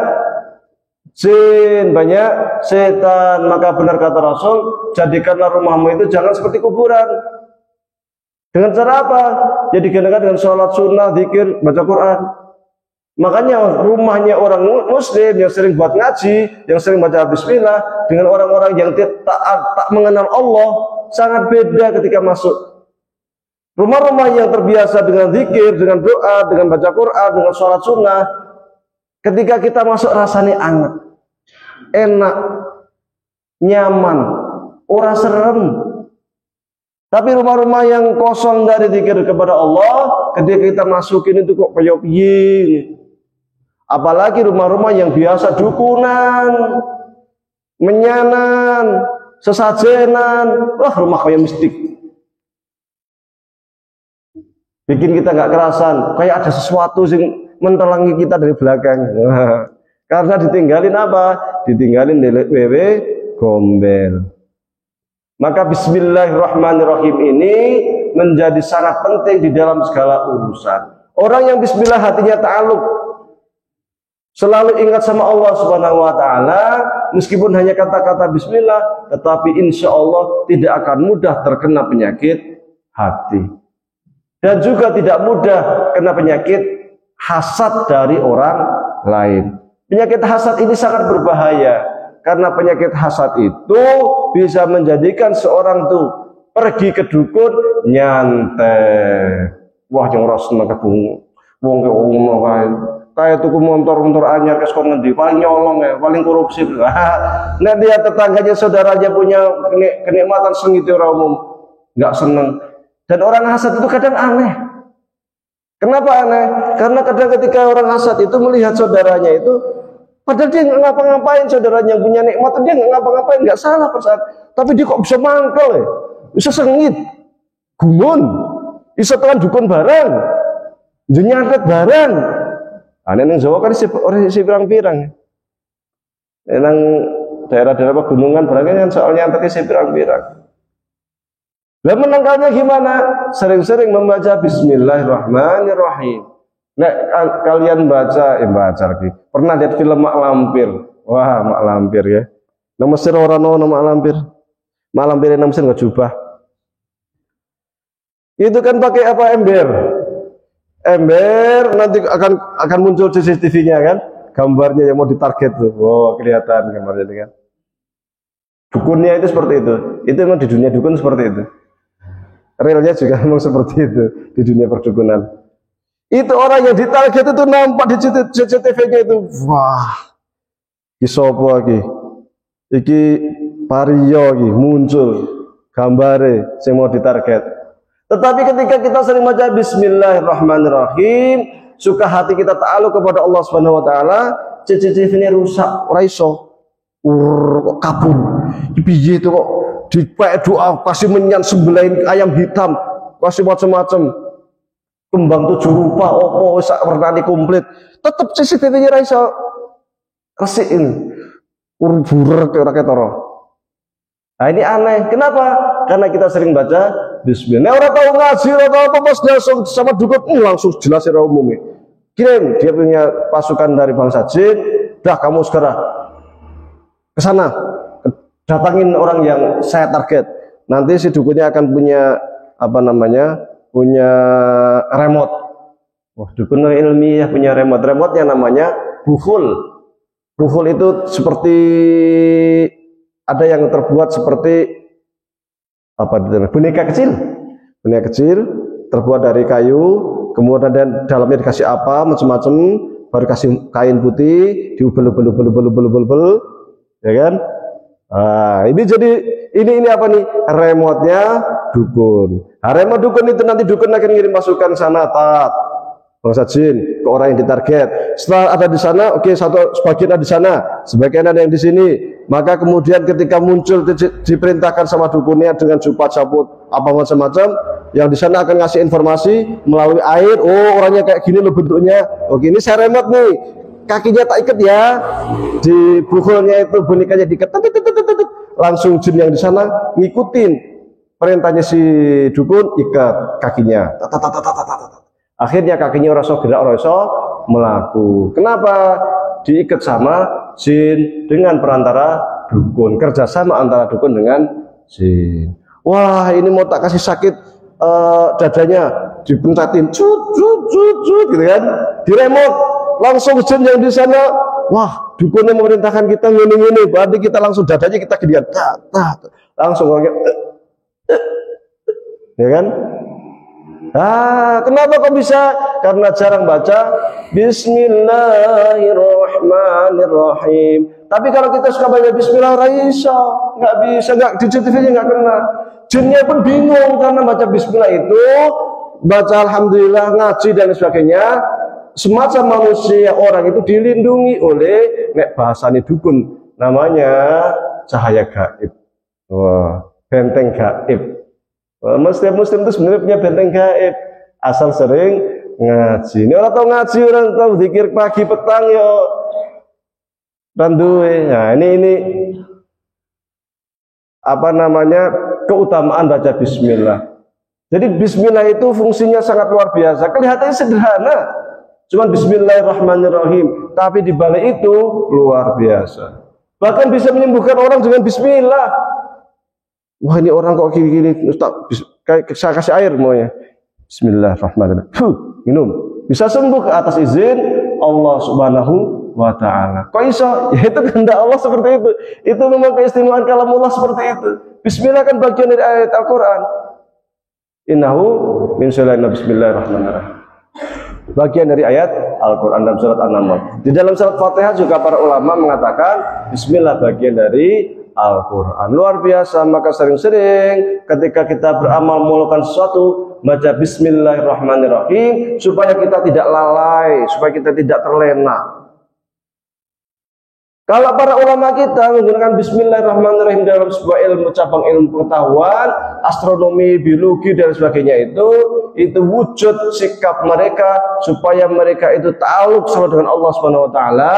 jin, banyak setan. Maka benar kata Rasul, jadikanlah rumahmu itu jangan seperti kuburan. Dengan cara apa? Ya digandakan dengan sholat sunnah, zikir, baca Quran. Makanya rumahnya orang muslim yang sering buat ngaji, yang sering baca Bismillah, dengan orang-orang yang tak mengenal Allah, sangat beda ketika masuk. Rumah-rumah yang terbiasa dengan zikir, dengan doa, dengan baca Quran, dengan sholat sunnah, ketika kita masuk rasanya hangat, enak, nyaman, ora serem. Tapi rumah-rumah yang kosong dari zikir kepada Allah, ketika kita masukin itu kok kayak piye. Apalagi rumah-rumah yang biasa dukunan, menyanan, sesajenan, wah rumah kayak mistik. Bikin kita nggak kerasan, kayak ada sesuatu yang mentelangi kita dari belakang. Karena ditinggalin apa? Ditinggalin wewe gombel. Maka Bismillahirrahmanirrahim ini menjadi sangat penting di dalam segala urusan. Orang yang Bismillah hatinya ta'aluk, Selalu ingat sama Allah Subhanahu wa taala, meskipun hanya kata-kata bismillah, tetapi insya Allah tidak akan mudah terkena penyakit hati. Dan juga tidak mudah kena penyakit hasad dari orang lain. Penyakit hasad ini sangat berbahaya, karena penyakit hasad itu bisa menjadikan seorang tuh pergi ke dukun nyantet. Wah, yang ora seneng ketemu wong kaya ngono kae. Kayak tuku motor anyar kes kon ngendi, paling nyolong ya, paling korupsi. Nek dia tetangganya saudaranya punya kenikmatan sengit ora umum, enggak seneng. Dan orang hasad itu kadang aneh. Kenapa aneh? Karena kadang ketika orang hasad itu melihat saudaranya itu, padahal dia nggak ngapa-ngapain, saudaranya yang punya nikmat dia nggak ngapa-ngapain, nggak salah perasaan. Tapi dia kok bisa mangkel ya, bisa sengit, gumun, bisa tekan dukun barang, nyantet barang. Aneh nang Jawa kan orang si pirang-pirang. Nang daerah-daerah pegunungan barangnya kan soalnya nyantetnya si pirang-pirang. Lah menangkalnya gimana? Sering-sering membaca Bismillahirrahmanirrahim. Nek kalian baca lagi. Pernah lihat film Mak Lampir? Wah, Mak Lampir ya. Nang Mesir orang no Mak Lampir. Mak Lampir nang Mesir nggak jubah. Itu kan pakai apa, ember. Ember nanti akan muncul CCTV-nya kan, gambarnya yang mau ditarget tuh. Oh, kelihatan gambarnya kan. Dukunnya itu seperti itu. Itu memang di dunia dukun seperti itu. Realnya juga memang seperti itu di dunia perdukunan. Itu orang yang ditarget itu nampak di CCTV-nya itu. Wah, iki sapa iki? Iki Pario iki muncul gambare sing mau ditarget. Tetapi ketika kita sering baca Bismillahirrahmanirrahim, suka hati kita ta'aluk kepada Allah Subhanahu wa taala, CCTV-nya rusak, ora iso. Kok kabur. Piye itu kok dipek doa kasih menyan sembelahin ayam hitam, kasih macam-macam. Kembang 7 rupa, opo sak warnane komplit. Tetep CCTV-nya ora iso resikin. Burek ora ketara. Nah, ini aneh. Kenapa? Karena kita sering baca Bismillah. Orang tahu ngaji, orang tahu apa, pas dia sama dukun langsung jelas secara umum. Kirim, dia punya pasukan dari bangsa jin. Dah, kamu segera ke sana, datangin orang yang saya target. Nanti si dukunnya akan punya apa namanya, punya remote. Wah, dukun ilmiah punya remote. Remote-nya namanya bukhul. Bukhul itu seperti ada yang terbuat seperti apa, boneka kecil terbuat dari kayu, kemudian dalamnya dikasih apa macam-macam, baru kasih kain putih, diubel, ya kan? Nah, ini jadi ini apa nih, remote-nya dukun. Nah, remote dukun itu nanti dukun akan ngirim pasukan sana, bangsa jin ke orang yang ditarget. Setelah ada di sana, oke, sebagian ada di sana, sebagian ada yang di sini. Maka kemudian ketika muncul diperintahkan sama dukunnya dengan jupat sabut apa macam-macam, yang di sana akan ngasih informasi melalui air. Oh, orangnya kayak gini loh bentuknya. Oke, ini saya remote nih, kakinya tak ikat ya, di bukulnya itu bonekanya diikat, langsung jin yang di sana ngikutin perintahnya si dukun, ikat kakinya. Akhirnya kakinya orang gerak, orang melaku. Kenapa? Diikat sama jin dengan perantara dukun, kerjasama antara dukun dengan jin. Wah, ini mau tak kasih sakit dadanya, dipencatin cut gitu kan, di remote langsung jin yang di sana. Wah, dukunnya memerintahkan kita ngene-ngene, berarti kita langsung dadanya kita gedian, langsung ya kan. Kenapa kok bisa? Karena jarang baca Bismillahirrahmanirrahim. Tapi kalau kita suka baca Bismillah, nggak bisa, nggak di CCTV-nya nggak kena. Jinnya pun bingung karena baca Bismillah itu, baca Alhamdulillah, ngaji dan sebagainya. Semacam manusia orang itu dilindungi oleh bahasanya dukun, namanya cahaya gaib. Wah, benteng gaib. Muslim itu sebenarnya punya benteng gaib, asal sering ngaji. Ini orang tahu ngaji, orang tahu zikir pagi petang yo randuwe. Nah, ini apa namanya, keutamaan baca Bismillah. Jadi Bismillah itu fungsinya sangat luar biasa. Kelihatannya sederhana, Cuman bismillahirrahmanirrahim. Tapi di balik itu luar biasa. Bahkan bisa menyembuhkan orang dengan bismillah. Wah, ini orang kok gini-gini, Ustaz, kayak saya kasih air mau ya. Bismillahirrahmanirrahim. Minum. Bisa sembuh ke atas izin Allah Subhanahu wa ta'ala. Kok iso? Ya itu kehendak Allah seperti itu. Itu memang keistimewaan kalamullah seperti itu. Bismillah kan bagian dari ayat Al-Quran. Innahu min sulaiman bismillahirrahmanirrahim. Bagian dari ayat Al-Quran dalam surat An-Naml. Di dalam surat Fatihah juga para ulama mengatakan bismillah bagian dari Al-Quran. Luar biasa. Maka sering-sering ketika kita beramal melakukan sesuatu, baca bismillahirrahmanirrahim supaya kita tidak lalai, supaya kita tidak terlena. Kalau para ulama kita menggunakan bismillahirrahmanirrahim dalam sebuah ilmu, cabang ilmu pengetahuan, astronomi, biologi dan sebagainya, itu wujud sikap mereka supaya mereka itu ta'alluq selalu dengan Allah Subhanahu wa taala,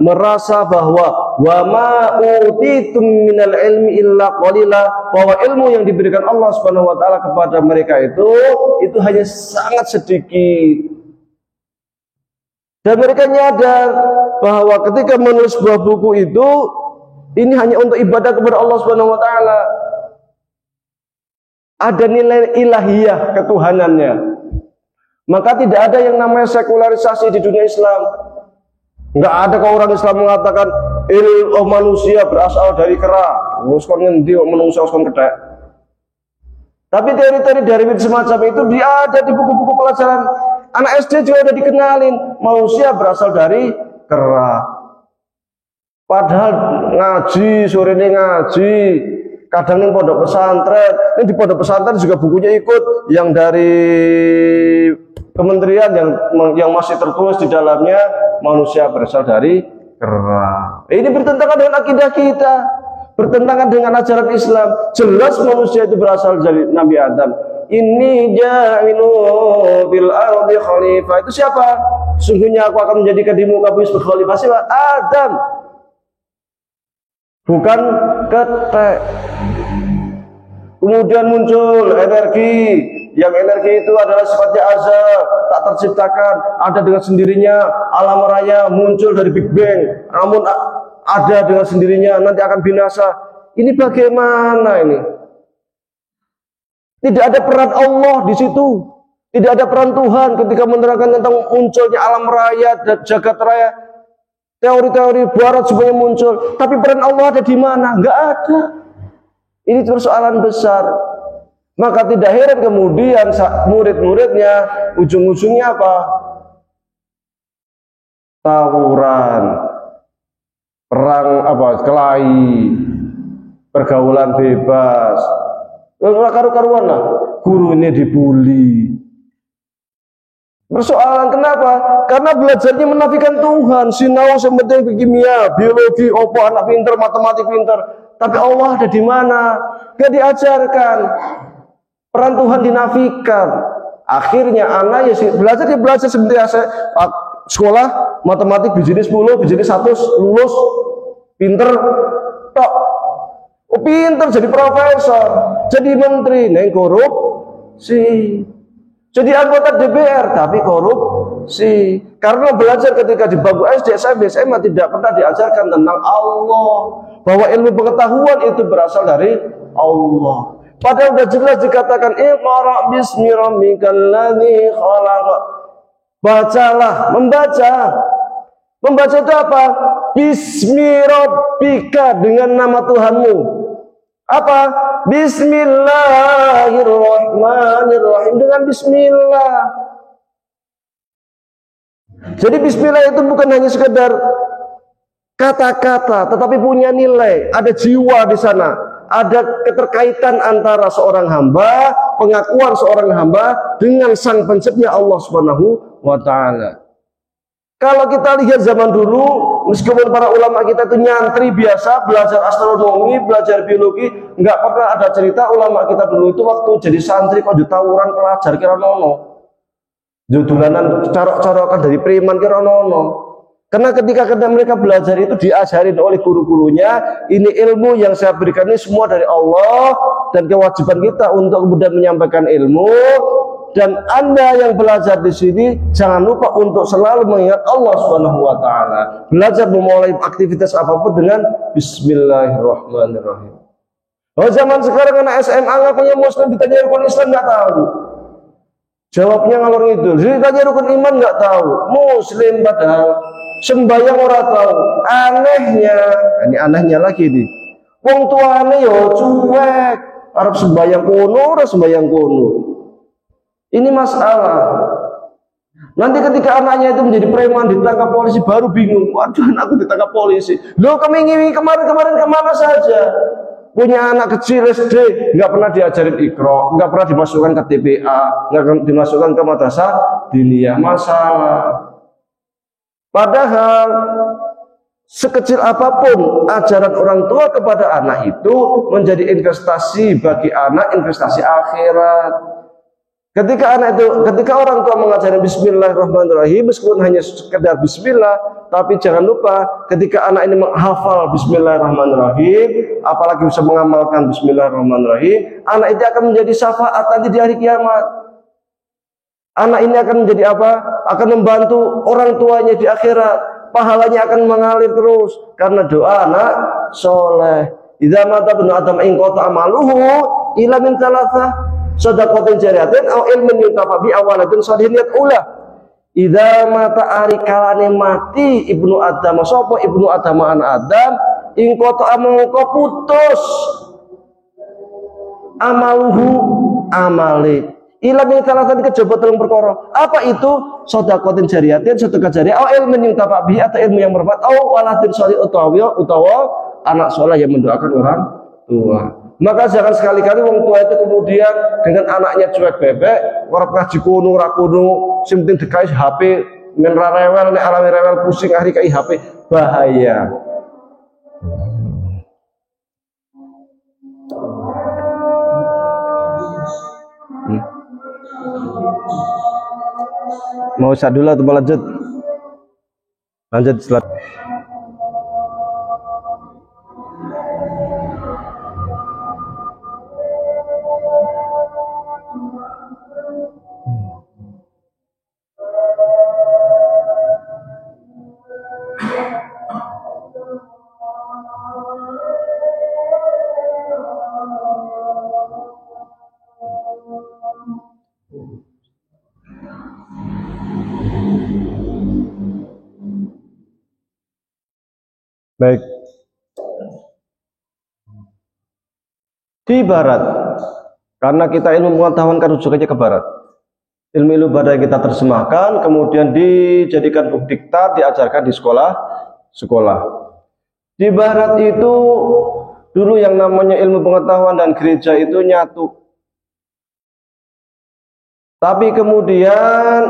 merasa bahwa wa ma utitum minal ilmi illa qalila, bahwa ilmu yang diberikan Allah Subhanahu wa taala kepada mereka itu hanya sangat sedikit. Dan mereka nyadar bahwa ketika menulis sebuah buku itu, ini hanya untuk ibadah kepada Allah Subhanahu wa taala. Ada nilai ilahiyah ketuhanannya. Maka tidak ada yang namanya sekularisasi di dunia Islam. Enggak ada kalau orang Islam mengatakan ilmu manusia berasal dari kera. Wis kon ngendi manusia kon kethek. Tapi teori-teori dari semacam itu dia ada di buku-buku pelajaran. Anak SD juga udah dikenalin manusia berasal dari kera. Padahal ngaji, sore ini ngaji, kadang ini pondok pesantren. Ini di pondok pesantren juga bukunya ikut yang dari kementerian yang masih tertulis di dalamnya manusia berasal dari kera. Ini bertentangan dengan akidah kita, bertentangan dengan ajaran Islam. Jelas manusia itu berasal dari Nabi Adam. Inni ja'ilu bil ardi khalifah. Itu siapa? Sungguhnya aku akan menjadikan di muka bumi sebagai khalifah. Siapa? Adam. Bukan ketek. Kemudian muncul energi. Yang energi itu adalah sifatnya azal, tak terciptakan, ada dengan sendirinya. Alam raya muncul dari Big Bang, namun ada dengan sendirinya, nanti akan binasa. Ini bagaimana ini? Tidak ada peran Allah di situ. Tidak ada peran Tuhan ketika menerangkan tentang munculnya alam raya dan jagat raya. Teori-teori barat semuanya muncul. Tapi peran Allah ada di mana? Enggak ada. Ini persoalan besar. Maka tidak heran kemudian murid-muridnya ujung-ujungnya apa? Tawuran, perang kelahi, pergaulan bebas. Karu-karuan lah, guru ini dibully. Persoalan kenapa? Karena belajarnya menafikan Tuhan. Sinau sementing kimia, biologi, anak pinter, matematik pinter. Tapi Allah ada di mana? Gak diajarkan. Peran Tuhan dinafikan. Akhirnya anak ya belajar seperti sekolah matematik bijine 10, bijine 100, lulus, pinter, tok. Oh, pinter jadi profesor, jadi menteri, neng korupsi. Jadi anggota DPR tapi korupsi. Karena belajar ketika di bangku SD, SMP, SMA tidak pernah diajarkan tentang Allah, bahwa ilmu pengetahuan itu berasal dari Allah. Padahal sudah jelas dikatakan Iqra bismi rabbikal ladzi khalaq. Bacalah, membaca. Membaca itu apa? Bismi rabbika, dengan nama Tuhanmu. Apa? Bismillahirrahmanirrahim, dengan bismillah. Jadi bismillah itu bukan hanya sekedar kata-kata, tetapi punya nilai, ada jiwa di sana. Ada keterkaitan antara seorang hamba, pengakuan seorang hamba dengan sang pencipta Allah Subhanahu wa taala. Kalau kita lihat zaman dulu, meskipun para ulama kita itu nyantri biasa, belajar astronomi, belajar biologi, nggak pernah ada cerita ulama kita dulu itu waktu jadi santri kok ditawuran pelajar kira nono. Judulanan corok-corokan dari preman kira nono. Karena ketika mereka belajar itu diajarin oleh guru-gurunya, ini ilmu yang saya berikan ini semua dari Allah, dan kewajiban kita untuk kemudian menyampaikan ilmu dan Anda yang belajar di sini jangan lupa untuk selalu mengingat Allah Subhanahu wa taala. Belajar memulai aktivitas apapun dengan bismillahirrahmanirrahim. Oh, zaman sekarang anak SMA ngakunya muslim ditanya rukun Islam nggak tahu. Jawabnya ngalor ngidul. Ditanya rukun iman nggak tahu. Muslim padahal sembahyang ora tahu. Anehnya, ini anehnya lagi nih. Wong tuane yo cuek, arep sembahyang kono ora sembahyang kono. Ini masalah. Nanti ketika anaknya itu menjadi preman ditangkap polisi baru bingung. Waduh, anakku ditangkap polisi. Loh, kemarin kemana saja? Punya anak kecil SD, nggak pernah diajarin Iqra, nggak pernah dimasukkan ke TPA, nggak dimasukkan ke madrasah diniyah. Masalah. Padahal sekecil apapun ajaran orang tua kepada anak itu menjadi investasi bagi anak, investasi akhirat. Ketika orang tua mengajari bismillahirrahmanirrahim, meskipun hanya sekedar bismillah, tapi jangan lupa ketika anak ini menghafal bismillahirrahmanirrahim, apalagi bisa mengamalkan bismillahirrahmanirrahim, anak itu akan menjadi syafaat nanti di hari kiamat. Anak ini akan menjadi apa? Akan membantu orang tuanya di akhirat. Pahalanya akan mengalir terus karena doa anak soleh. Idza mata ibnu adam in qata amaluhu ila min thalathah shadaqatin jariyatin aw ilmin yuntafa bi awalatin shalihin ula. Idza mata ari kalane mati ibnu adam, sapa ibnu adam anak adam, in qata amangka putus amaluhu amale ila min thalathah kejaba telung perkara. Apa itu? Shadaqatin jariyatin, sedekah jariah, aw ilmin yuntafa bi, atau ilmu yang bermanfaat, aw waladin shalih utawa anak soleh yang mendoakan orang tua. Maka jangan sekali-kali wong tua itu kemudian dengan anaknya cuek bebek, ora ngaji kuno ora kuno, sing penting dikai HP, men ra rewel nek alami rewel pusing hari kai HP, bahaya. Mau sadul atau lanjut? Lanjut selat. Baik. Di barat, karena kita ilmu pengetahuan kan rujukannya ke barat. Ilmu-ilmu barat kita terjemahkan, kemudian dijadikan buku diktat, diajarkan di sekolah. Di barat itu dulu yang namanya ilmu pengetahuan dan gereja itu nyatu. Tapi kemudian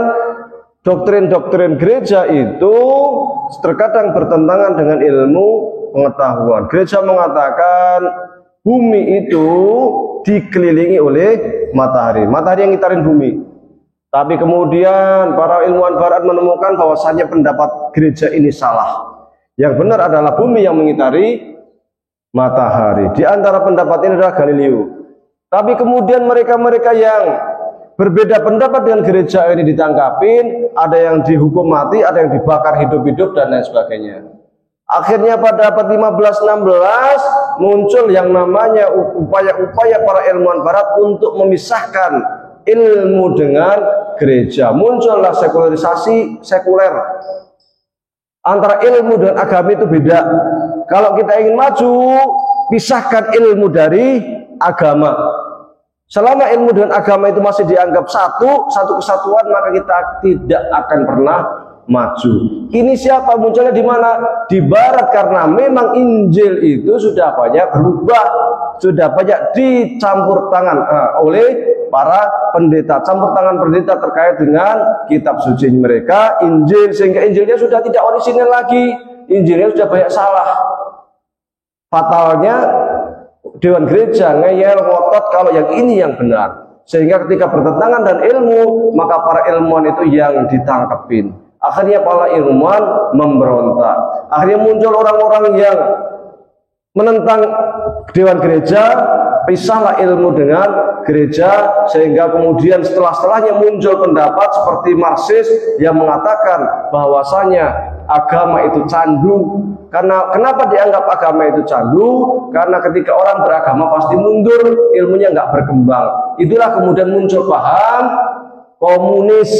doktrin-doktrin gereja itu terkadang bertentangan dengan ilmu pengetahuan. Gereja mengatakan bumi itu dikelilingi oleh matahari. Matahari yang ngitarin bumi. Tapi kemudian para ilmuwan barat menemukan bahwasanya pendapat gereja ini salah. Yang benar adalah bumi yang mengitari matahari. Di antara pendapat ini adalah Galileo. Tapi kemudian mereka-mereka yang berbeda pendapat dengan gereja ini ditangkapin, ada yang dihukum mati, ada yang dibakar hidup-hidup dan lain sebagainya. Akhirnya pada abad 15-16 muncul yang namanya upaya-upaya para ilmuwan barat untuk memisahkan ilmu dengan gereja. Muncullah sekularisasi sekuler. Antara ilmu dan agama itu beda. Kalau kita ingin maju, pisahkan ilmu dari agama. Selama ilmu dan agama itu masih dianggap satu kesatuan, maka kita tidak akan pernah maju. Ini siapa munculnya di mana? Di barat, karena memang Injil itu sudah banyak berubah, sudah banyak dicampur tangan oleh para pendeta, campur tangan pendeta terkait dengan kitab suci mereka, Injil, sehingga Injilnya sudah tidak orisinal lagi, Injilnya sudah banyak salah. Fatalnya Dewan Gereja ngeyel ngotot kalau yang ini yang benar, sehingga ketika bertentangan dan ilmu, maka para ilmuwan itu yang ditangkepin. Akhirnya para ilmuwan memberontak. Akhirnya muncul orang-orang yang menentang Dewan Gereja, pisahlah ilmu dengan gereja, sehingga kemudian setelahnya muncul pendapat seperti Marxis yang mengatakan bahwasanya agama itu candu. Karena kenapa dianggap agama itu candu? Karena ketika orang beragama pasti mundur, ilmunya nggak berkembang. Itulah kemudian muncul paham komunis,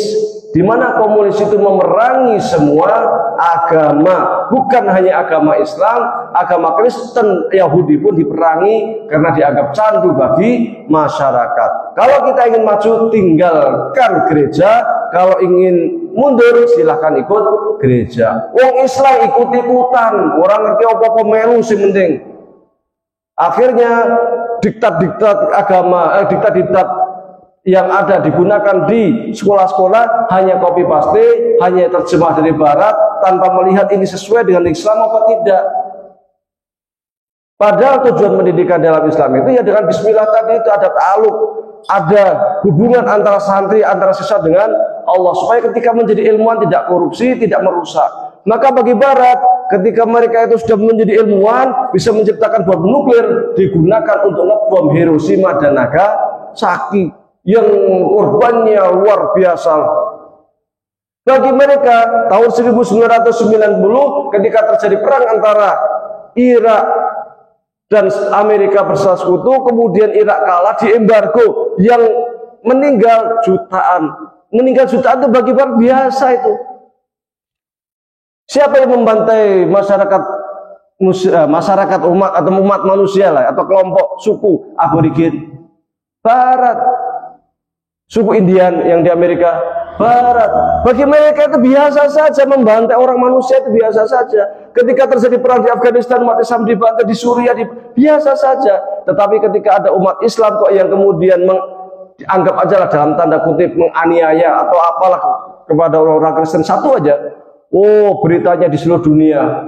di mana komunis itu memerangi semua agama, bukan hanya agama Islam, agama Kristen, Yahudi pun diperangi karena dianggap candu bagi masyarakat. Kalau kita ingin maju, tinggalkan gereja. Kalau ingin mundur, silahkan ikut gereja. Wong Islam ikut-ikutan, orang ngerti apa-apa melu sing penting. Akhirnya diktat-diktat agama, diktat-diktat yang ada digunakan di sekolah-sekolah hanya copy paste, hanya terjemah dari barat tanpa melihat ini sesuai dengan Islam apa tidak. Padahal tujuan pendidikan dalam Islam itu ya dengan bismillah tadi itu ada ta'aluk, ada hubungan antara santri, antara siswa dengan Allah, supaya ketika menjadi ilmuwan tidak korupsi, tidak merusak. Maka bagi barat, ketika mereka itu sudah menjadi ilmuwan, bisa menciptakan bom nuklir, digunakan untuk ngebom Hiroshima dan Nagasaki yang korbannya luar biasa. Bagi mereka tahun 1990 ketika terjadi perang antara Irak dan Amerika bersekutu, kemudian Irak kalah di embargo, yang meninggal jutaan. Meninggal jutaan itu bagi barat biasa itu. Siapa yang membantai masyarakat umat atau umat manusia lah, atau kelompok suku aborigin? Barat. Suku Indian yang di Amerika Barat. Bagi mereka itu biasa saja, membantai orang manusia itu biasa saja. Ketika terjadi perang di Afghanistan, umat Islam dibantai, di Suriah biasa saja. Tetapi ketika ada umat Islam kok yang kemudian dianggap aja lah dalam tanda kutip menganiaya atau apalah kepada orang-orang Kristen satu aja, oh beritanya di seluruh dunia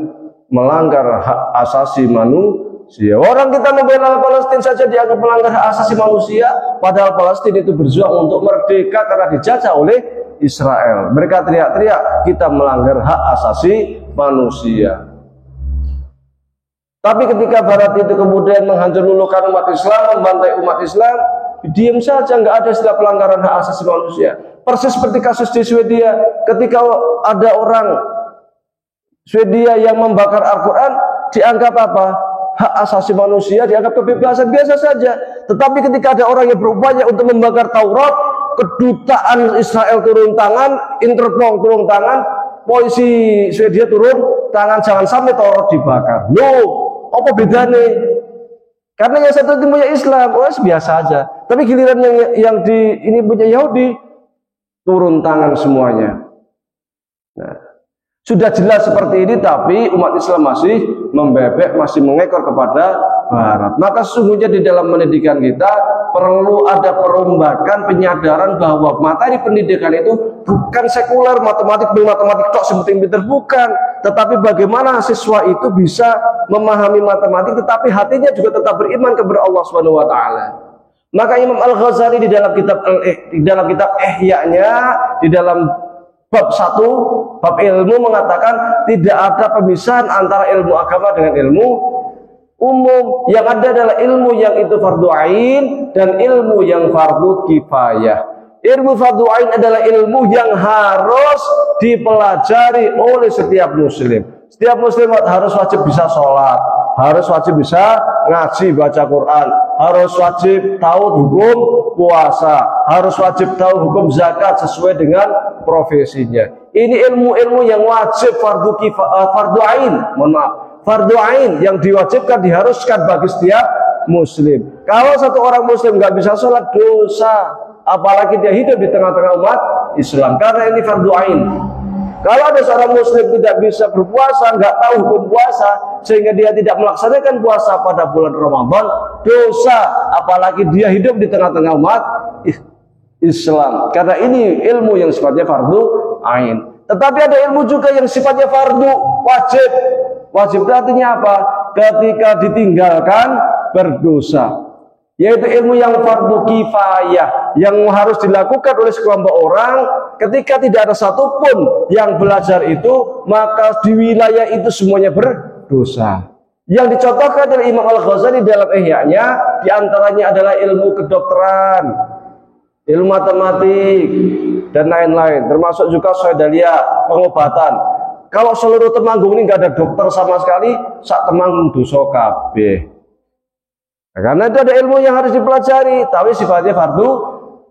melanggar hak asasi manusia. Orang kita membela Palestina saja dianggap melanggar hak asasi manusia, padahal Palestina itu berjuang untuk merdeka karena dijajah oleh Israel. Mereka teriak-teriak kita melanggar hak asasi manusia. Tapi ketika Barat itu kemudian menghancurkan umat Islam, membantai umat Islam, diam saja, nggak ada istilah pelanggaran hak asasi manusia. Persis seperti kasus di Swedia, ketika ada orang Swedia yang membakar Al-Quran, dianggap apa? Hak asasi manusia, dianggap kebebasan biasa saja. Tetapi ketika ada orang yang berupaya untuk membakar Taurat, kedutaan Israel turun tangan, Interpol turun tangan, polisi Swedia turun tangan, jangan sampai Taurat dibakar. Loh, apa bedanya? Karena yang satu itu punya Islam, oh biasa aja. Tapi giliran yang di ini punya Yahudi, turun tangan semuanya. Nah, sudah jelas seperti ini, tapi umat Islam masih membebek, masih mengekor kepada Barat. Maka sesungguhnya di dalam pendidikan kita perlu ada perombakan, penyadaran bahwa materi pendidikan itu bukan sekuler, matematik tok seperti pinter, bukan. Tetapi bagaimana siswa itu bisa memahami matematik, tetapi hatinya juga tetap beriman kepada Allah Subhanahu Wa Taala. Maka Imam Al-Ghazali di dalam kitab Ihya-nya, di dalam bab 1, bab ilmu mengatakan tidak ada pemisahan antara ilmu agama dengan ilmu umum. Yang ada adalah ilmu yang itu fardu ain dan ilmu yang fardu kifayah. Ilmu fardu ain adalah ilmu yang harus dipelajari oleh setiap muslim. Setiap muslim harus wajib bisa sholat, harus wajib bisa ngaji, baca Quran, harus wajib tahu hukum puasa, harus wajib tahu hukum zakat sesuai dengan profesinya. Ini ilmu-ilmu yang wajib fardu ain, fardu ain yang diwajibkan, diharuskan bagi setiap muslim. Kalau satu orang muslim nggak bisa sholat, dosa, apalagi dia hidup di tengah-tengah umat Islam, karena ini fardu ain. Kalau ada seorang muslim tidak bisa berpuasa, nggak tahu hukum puasa, sehingga dia tidak melaksanakan puasa pada bulan Ramadan, dosa, apalagi dia hidup di tengah-tengah umat Islam. Karena ini ilmu yang sifatnya fardu ain. Tetapi ada ilmu juga yang sifatnya fardu wajib. Wajib itu artinya apa? Ketika ditinggalkan berdosa. Yaitu ilmu yang fardu kifayah, yang harus dilakukan oleh sekelompok orang. Ketika tidak ada satupun yang belajar itu, maka di wilayah itu semuanya berdosa. Yang dicontohkan oleh Imam Al-Ghazali dalam Ihya-nya diantaranya adalah ilmu kedokteran, ilmu matematik, dan lain-lain. Termasuk juga Saidalia, pengobatan. Kalau seluruh Temanggung ini nggak ada dokter sama sekali, sak Temanggung dosa kabeh. Nah, karena itu ada ilmu yang harus dipelajari, tapi sifatnya fardu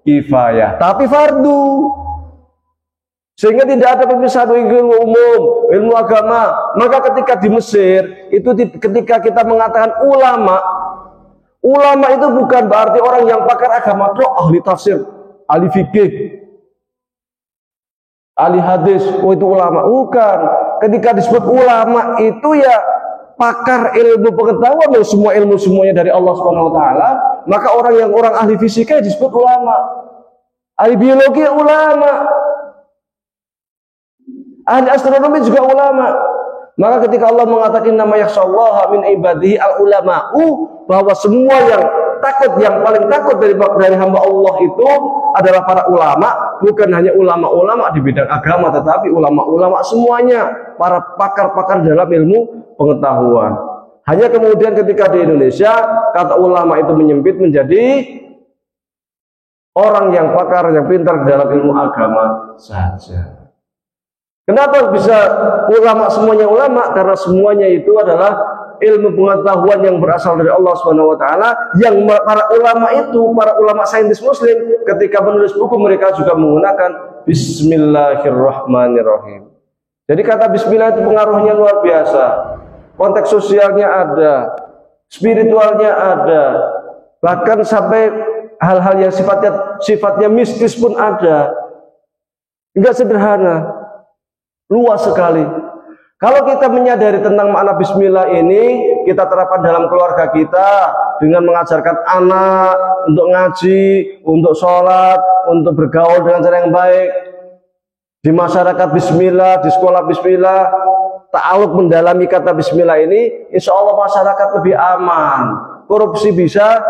kifayah, tapi fardu. Sehingga tidak ada pemisahan ilmu umum, ilmu agama. Maka ketika di Mesir, itu ketika kita mengatakan ulama, ulama itu bukan berarti orang yang pakar agama, ahli tafsir, ahli fikih, ahli hadis, oh itu ulama. Bukan. Ketika disebut ulama itu ya pakar ilmu pengetahuan, semua ilmu semuanya dari Allah Subhanahu wa taala, maka orang ahli fisika disebut ulama. Ahli biologi ulama. Ahli astronomi juga ulama. Maka ketika Allah mengatakan nama yakhshallaha min ibadihi al-ulama'u, bahwa semua yang paling takut dari hamba Allah itu adalah para ulama, bukan hanya ulama-ulama di bidang agama, tetapi ulama-ulama semuanya, para pakar-pakar dalam ilmu pengetahuan. Hanya kemudian ketika di Indonesia kata ulama itu menyempit menjadi orang yang pakar, yang pintar dalam ilmu agama saja. Kenapa bisa ulama semuanya ulama? Karena semuanya itu adalah ilmu pengetahuan yang berasal dari Allah Subhanahu wa taala, yang para ulama itu, para ulama saintis muslim ketika menulis buku mereka juga menggunakan bismillahirrahmanirrahim. Jadi kata bismillah itu pengaruhnya luar biasa. Konteks sosialnya ada, spiritualnya ada, bahkan sampai hal-hal yang sifatnya mistis pun ada. Enggak sederhana. Luas sekali. Kalau kita menyadari tentang makna bismillah ini, kita terapkan dalam keluarga kita dengan mengajarkan anak untuk ngaji, untuk sholat, untuk bergaul dengan cara yang baik. Di masyarakat bismillah, di sekolah bismillah, ta'aluk mendalami kata bismillah ini, insya Allah masyarakat lebih aman. Korupsi bisa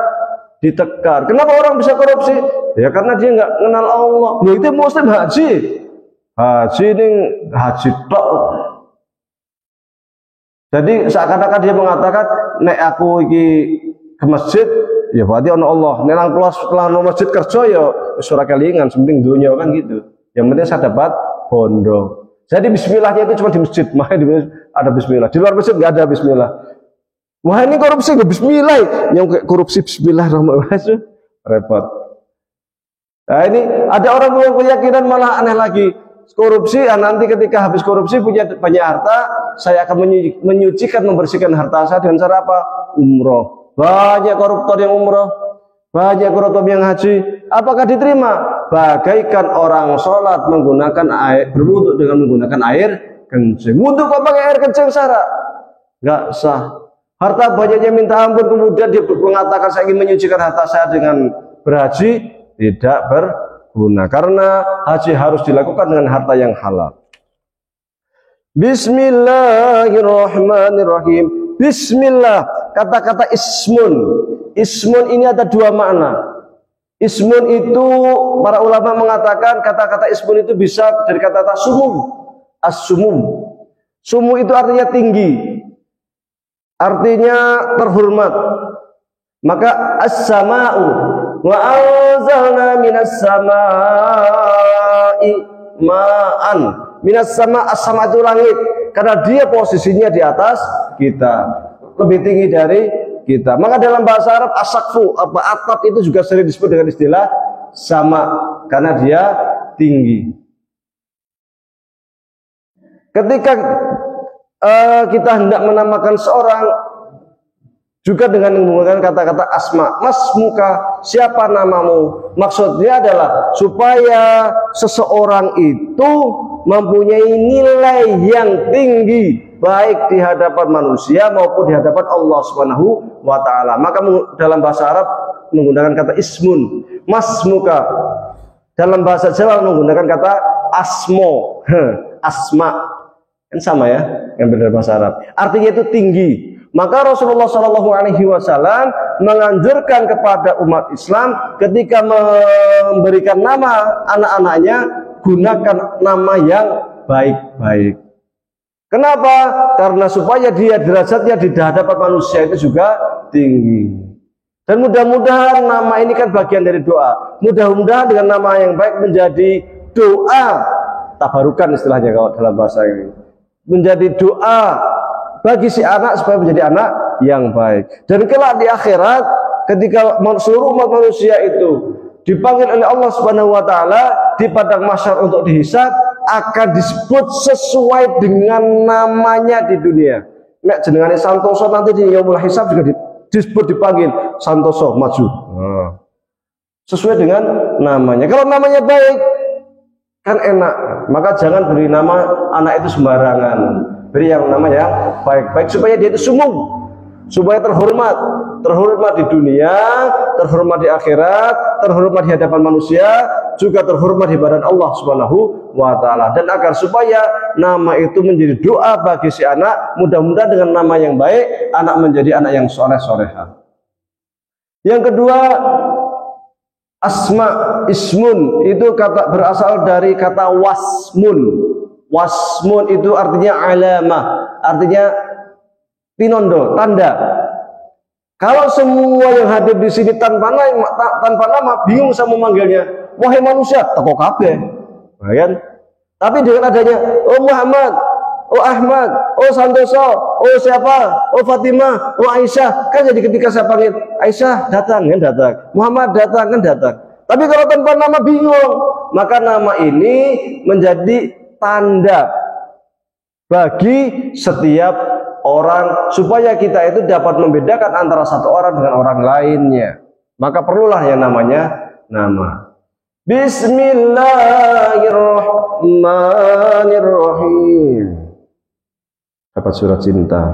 ditekan. Kenapa orang bisa korupsi? Ya karena dia nggak kenal Allah. Loh, itu muslim haji. Haji ini haji tok. Jadi seakan-akan dia mengatakan, nek aku iki ke masjid, ya berarti ono Allah. Nek nang kelas masjid kerja ya ora kelingan, penting dunia kan gitu. Yang penting saya dapat bondo. Jadi bismillahnya itu cuma di masjid, makanya ada bismillah. Di luar masjid nggak ada bismillah. Wah ini korupsi nggak bismillah, yang kayak korupsi bismillahirrahmanirrahim repot. Nah ini ada orang yang keyakinan malah aneh lagi. Korupsi, nanti ketika habis korupsi punya banyak harta, saya akan menyucikan, membersihkan harta saya dengan cara apa? Umroh. Banyak koruptor yang umroh, banyak koruptor yang haji. Apakah diterima? Bagaikan orang sholat menggunakan air, berwudu dengan menggunakan air kencing. Wudu kok pakai air kencing syarat? Nggak sah. Harta banyaknya minta ampun, kemudian dia mengatakan saya ingin menyucikan harta saya dengan berhaji, tidak berguna, karena haji harus dilakukan dengan harta yang halal. Bismillahirrahmanirrahim. Bismillah, kata-kata ismun. Ismun ini ada dua makna. Ismun itu para ulama mengatakan kata-kata ismun itu bisa dari kata-kata sumum. As-sumum. Sumum itu artinya tinggi, artinya terhormat. Maka as-sama'u wa anzalna minas sama'i ma'an. Minas sama, as-sama itu langit, karena dia posisinya di atas kita, lebih tinggi dari kita. Maka dalam bahasa Arab as-saqfu, atap itu juga sering disebut dengan istilah sama, karena dia tinggi. Ketika kita hendak menamakan seorang juga dengan menggunakan kata-kata asma, mas muka, siapa namamu? Maksudnya adalah supaya seseorang itu mempunyai nilai yang tinggi, baik di hadapan manusia maupun di hadapan Allah Subhanahu wa taala. Maka dalam bahasa Arab menggunakan kata ismun, mas muka. Dalam bahasa Jawa menggunakan kata asmo, asma. Kan sama ya, yang benar bahasa Arab. Artinya itu tinggi. Maka Rasulullah Shallallahu Alaihi Wasallam menganjurkan kepada umat Islam ketika memberikan nama anak-anaknya, gunakan nama yang baik-baik. Kenapa? Karena supaya dia derajatnya di hadapan manusia itu juga tinggi. Dan mudah-mudahan nama ini kan bagian dari doa. Mudah-mudahan dengan nama yang baik menjadi doa tabarukan istilahnya kalau dalam bahasa ini. Menjadi doa bagi si anak supaya menjadi anak yang baik. Dan kelak di akhirat ketika seluruh umat manusia itu dipanggil oleh Allah Subhanahu wa taala di padang mahsyar untuk dihisab, akan disebut sesuai dengan namanya di dunia. Nek jenengane santoso nanti di yaumul hisab juga disebut dipanggil santoso maju. Sesuai dengan namanya. Kalau namanya baik kan enak, maka jangan beri nama anak itu sembarangan. Beri yang namanya baik-baik supaya dia itu sumung, supaya terhormat di dunia, terhormat di akhirat, terhormat di hadapan manusia, juga terhormat di badan Allah Subhanahu wa taala. Dan agar supaya nama itu menjadi doa bagi si anak, mudah-mudahan dengan nama yang baik anak menjadi anak yang soleh-soleha. Yang kedua, asma ismun itu kata berasal dari kata wasmun. Wasmun itu artinya alamah, artinya pinondo, tanda. Kalau semua yang hadir di sini tanpa nama bingung sama memanggilnya, wahai manusia, teko kabeh. Kan? Tapi dengan adanya oh Muhammad, oh Ahmad, oh Santoso, oh siapa, oh Fatimah, oh Aisyah, kan jadi ketika saya panggil Aisyah datang kan datang, Muhammad datang kan datang. Tapi kalau tanpa nama bingung, maka nama ini menjadi tanda bagi setiap orang supaya kita itu dapat membedakan antara satu orang dengan orang lainnya. Maka perlulah yang namanya nama. Bismillahirrahmanirrahim. Dapat surat cinta.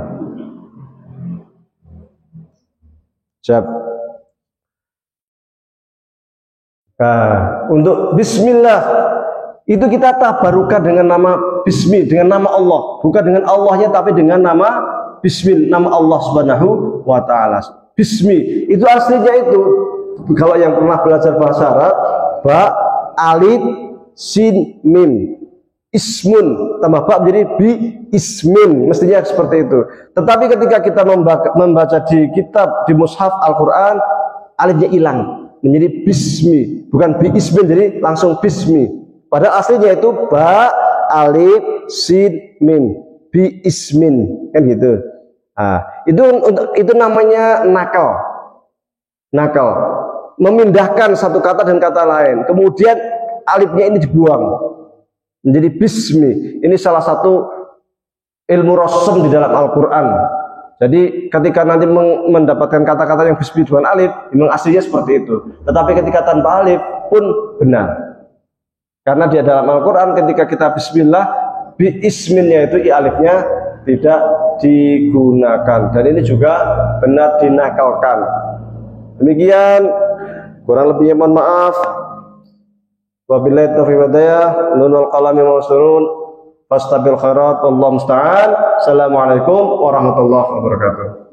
Siap. Nah, untuk bismillah itu kita tabarukan dengan nama bismi, dengan nama Allah, bukan dengan Allahnya tapi dengan nama bismi, nama Allah Subhanahu wa taala. Bismi itu aslinya itu kalau yang pernah belajar bahasa Arab, ba, alif, sin, mim. Ismun tambah ba menjadi bi ismin, mestinya seperti itu. Tetapi ketika kita membaca di kitab di mushaf Al-Qur'an, alifnya hilang menjadi bismi, bukan bi ismin, jadi langsung bismi. Padahal aslinya itu ba, alif, sin, mim, bi ismin, kan gitu. Nah, itu namanya nakal. Nakal, memindahkan satu kata dan kata lain. Kemudian alifnya ini dibuang menjadi bismi. Ini salah satu ilmu rassam di dalam Al-Qur'an. Jadi ketika nanti mendapatkan kata-kata yang bismi dengan alif, memang aslinya seperti itu. Tetapi ketika tanpa alif pun benar. Karena di dalam Al-Quran ketika kita bismillah, bi isminnya itu i alifnya tidak digunakan. Dan ini juga benar dinakalkan. Demikian, kurang lebihnya mohon maaf. Wabillahi taufiq wal hidayah, nunul qalami mawsurun, fastabil khairat, wallahu musta'an. Assalamualaikum warahmatullahi wabarakatuh.